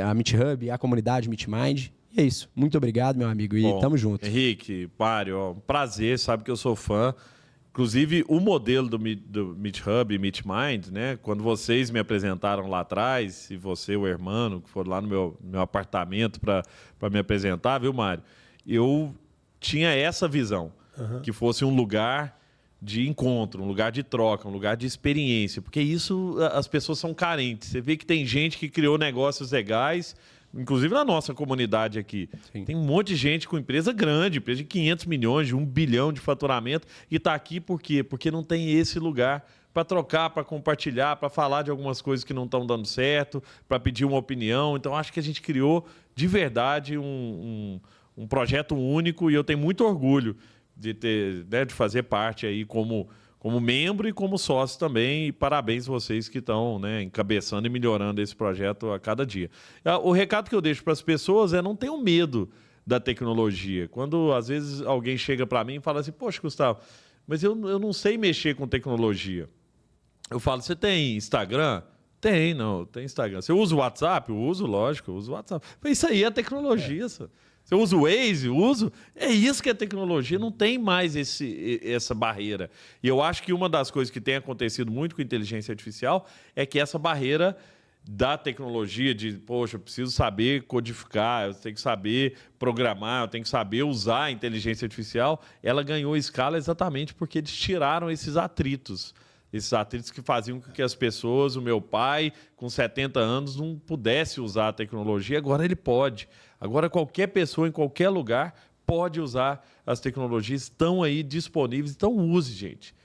A Meet Hub, a comunidade MeetMind. É isso. Muito obrigado, meu amigo. E tamo junto. Henrique, Mário, um prazer. Sabe que eu sou fã. Inclusive, o modelo do Meet Hub e MeetMind, né? Quando vocês me apresentaram lá atrás, e você e o Hermano, que foram lá no meu apartamento para me apresentar, viu, Mário? Eu tinha essa visão. Que fosse um lugar de encontro, um lugar de troca, um lugar de experiência. Porque isso, as pessoas são carentes. Você vê que tem gente que criou negócios legais, inclusive na nossa comunidade aqui. Sim. Tem um monte de gente com empresa grande, empresa de 500 milhões, de 1 bilhão de faturamento, e está aqui por quê? Porque não tem esse lugar para trocar, para compartilhar, para falar de algumas coisas que não estão dando certo, para pedir uma opinião. Então, acho que a gente criou, de verdade, um projeto único e eu tenho muito orgulho de ter, né, de fazer parte aí como membro e como sócio também. E parabéns vocês que estão, né, encabeçando e melhorando esse projeto a cada dia. O recado que eu deixo para as pessoas é não tenham medo da tecnologia. Quando, às vezes, alguém chega para mim e fala assim, poxa, Gustavo, mas eu não sei mexer com tecnologia. Eu falo, você tem Instagram? Tem Instagram. Você usa o WhatsApp? Eu uso, lógico, eu uso o WhatsApp. Mas isso aí é tecnologia, Você usa o Waze? Uso. É isso que é tecnologia, não tem mais essa barreira. E eu acho que uma das coisas que tem acontecido muito com a inteligência artificial é que essa barreira da tecnologia de, poxa, eu preciso saber codificar, eu tenho que saber programar, eu tenho que saber usar a inteligência artificial, ela ganhou escala exatamente porque eles tiraram esses atritos que faziam com que as pessoas, o meu pai, com 70 anos, não pudesse usar a tecnologia, agora ele pode. Agora qualquer pessoa, em qualquer lugar, pode usar as tecnologias, estão aí disponíveis, então use, gente.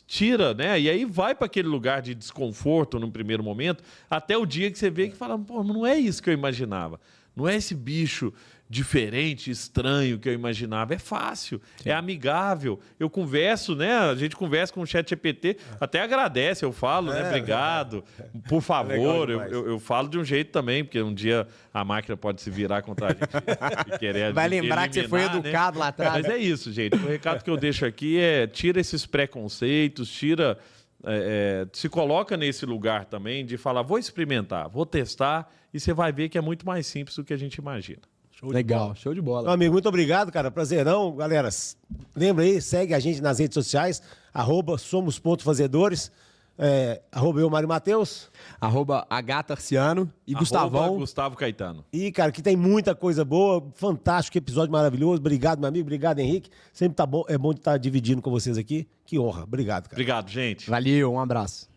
Tira, né? E aí vai para aquele lugar de desconforto no primeiro momento, até o dia que você vê que fala, pô, não é isso que eu imaginava. Não é esse bicho diferente, estranho que eu imaginava. É fácil, é amigável. Eu converso, né? A gente conversa com o ChatGPT, até agradece, eu falo, né? Obrigado, por favor. Eu falo de um jeito também, porque um dia a máquina pode se virar contra a gente e querer vai lembrar que você foi educado, né? Lá atrás. Mas é isso, gente. O recado que eu deixo aqui é tira esses preconceitos, se coloca nesse lugar também de falar, vou experimentar, vou testar, e você vai ver que é muito mais simples do que a gente imagina. Legal, show de bola. Meu amigo, muito obrigado, cara. Prazerão. Galera, lembra aí, segue a gente nas redes sociais, @somos.fazedores, @eu, Mário Matheus, @H_Tarciano e Gustavão. Gustavo Caetano. E, cara, que tem muita coisa boa, fantástico, episódio maravilhoso. Obrigado, meu amigo. Obrigado, Henrique. Sempre tá bom, é bom de estar dividindo com vocês aqui. Que honra. Obrigado, cara. Obrigado, gente. Valeu, um abraço.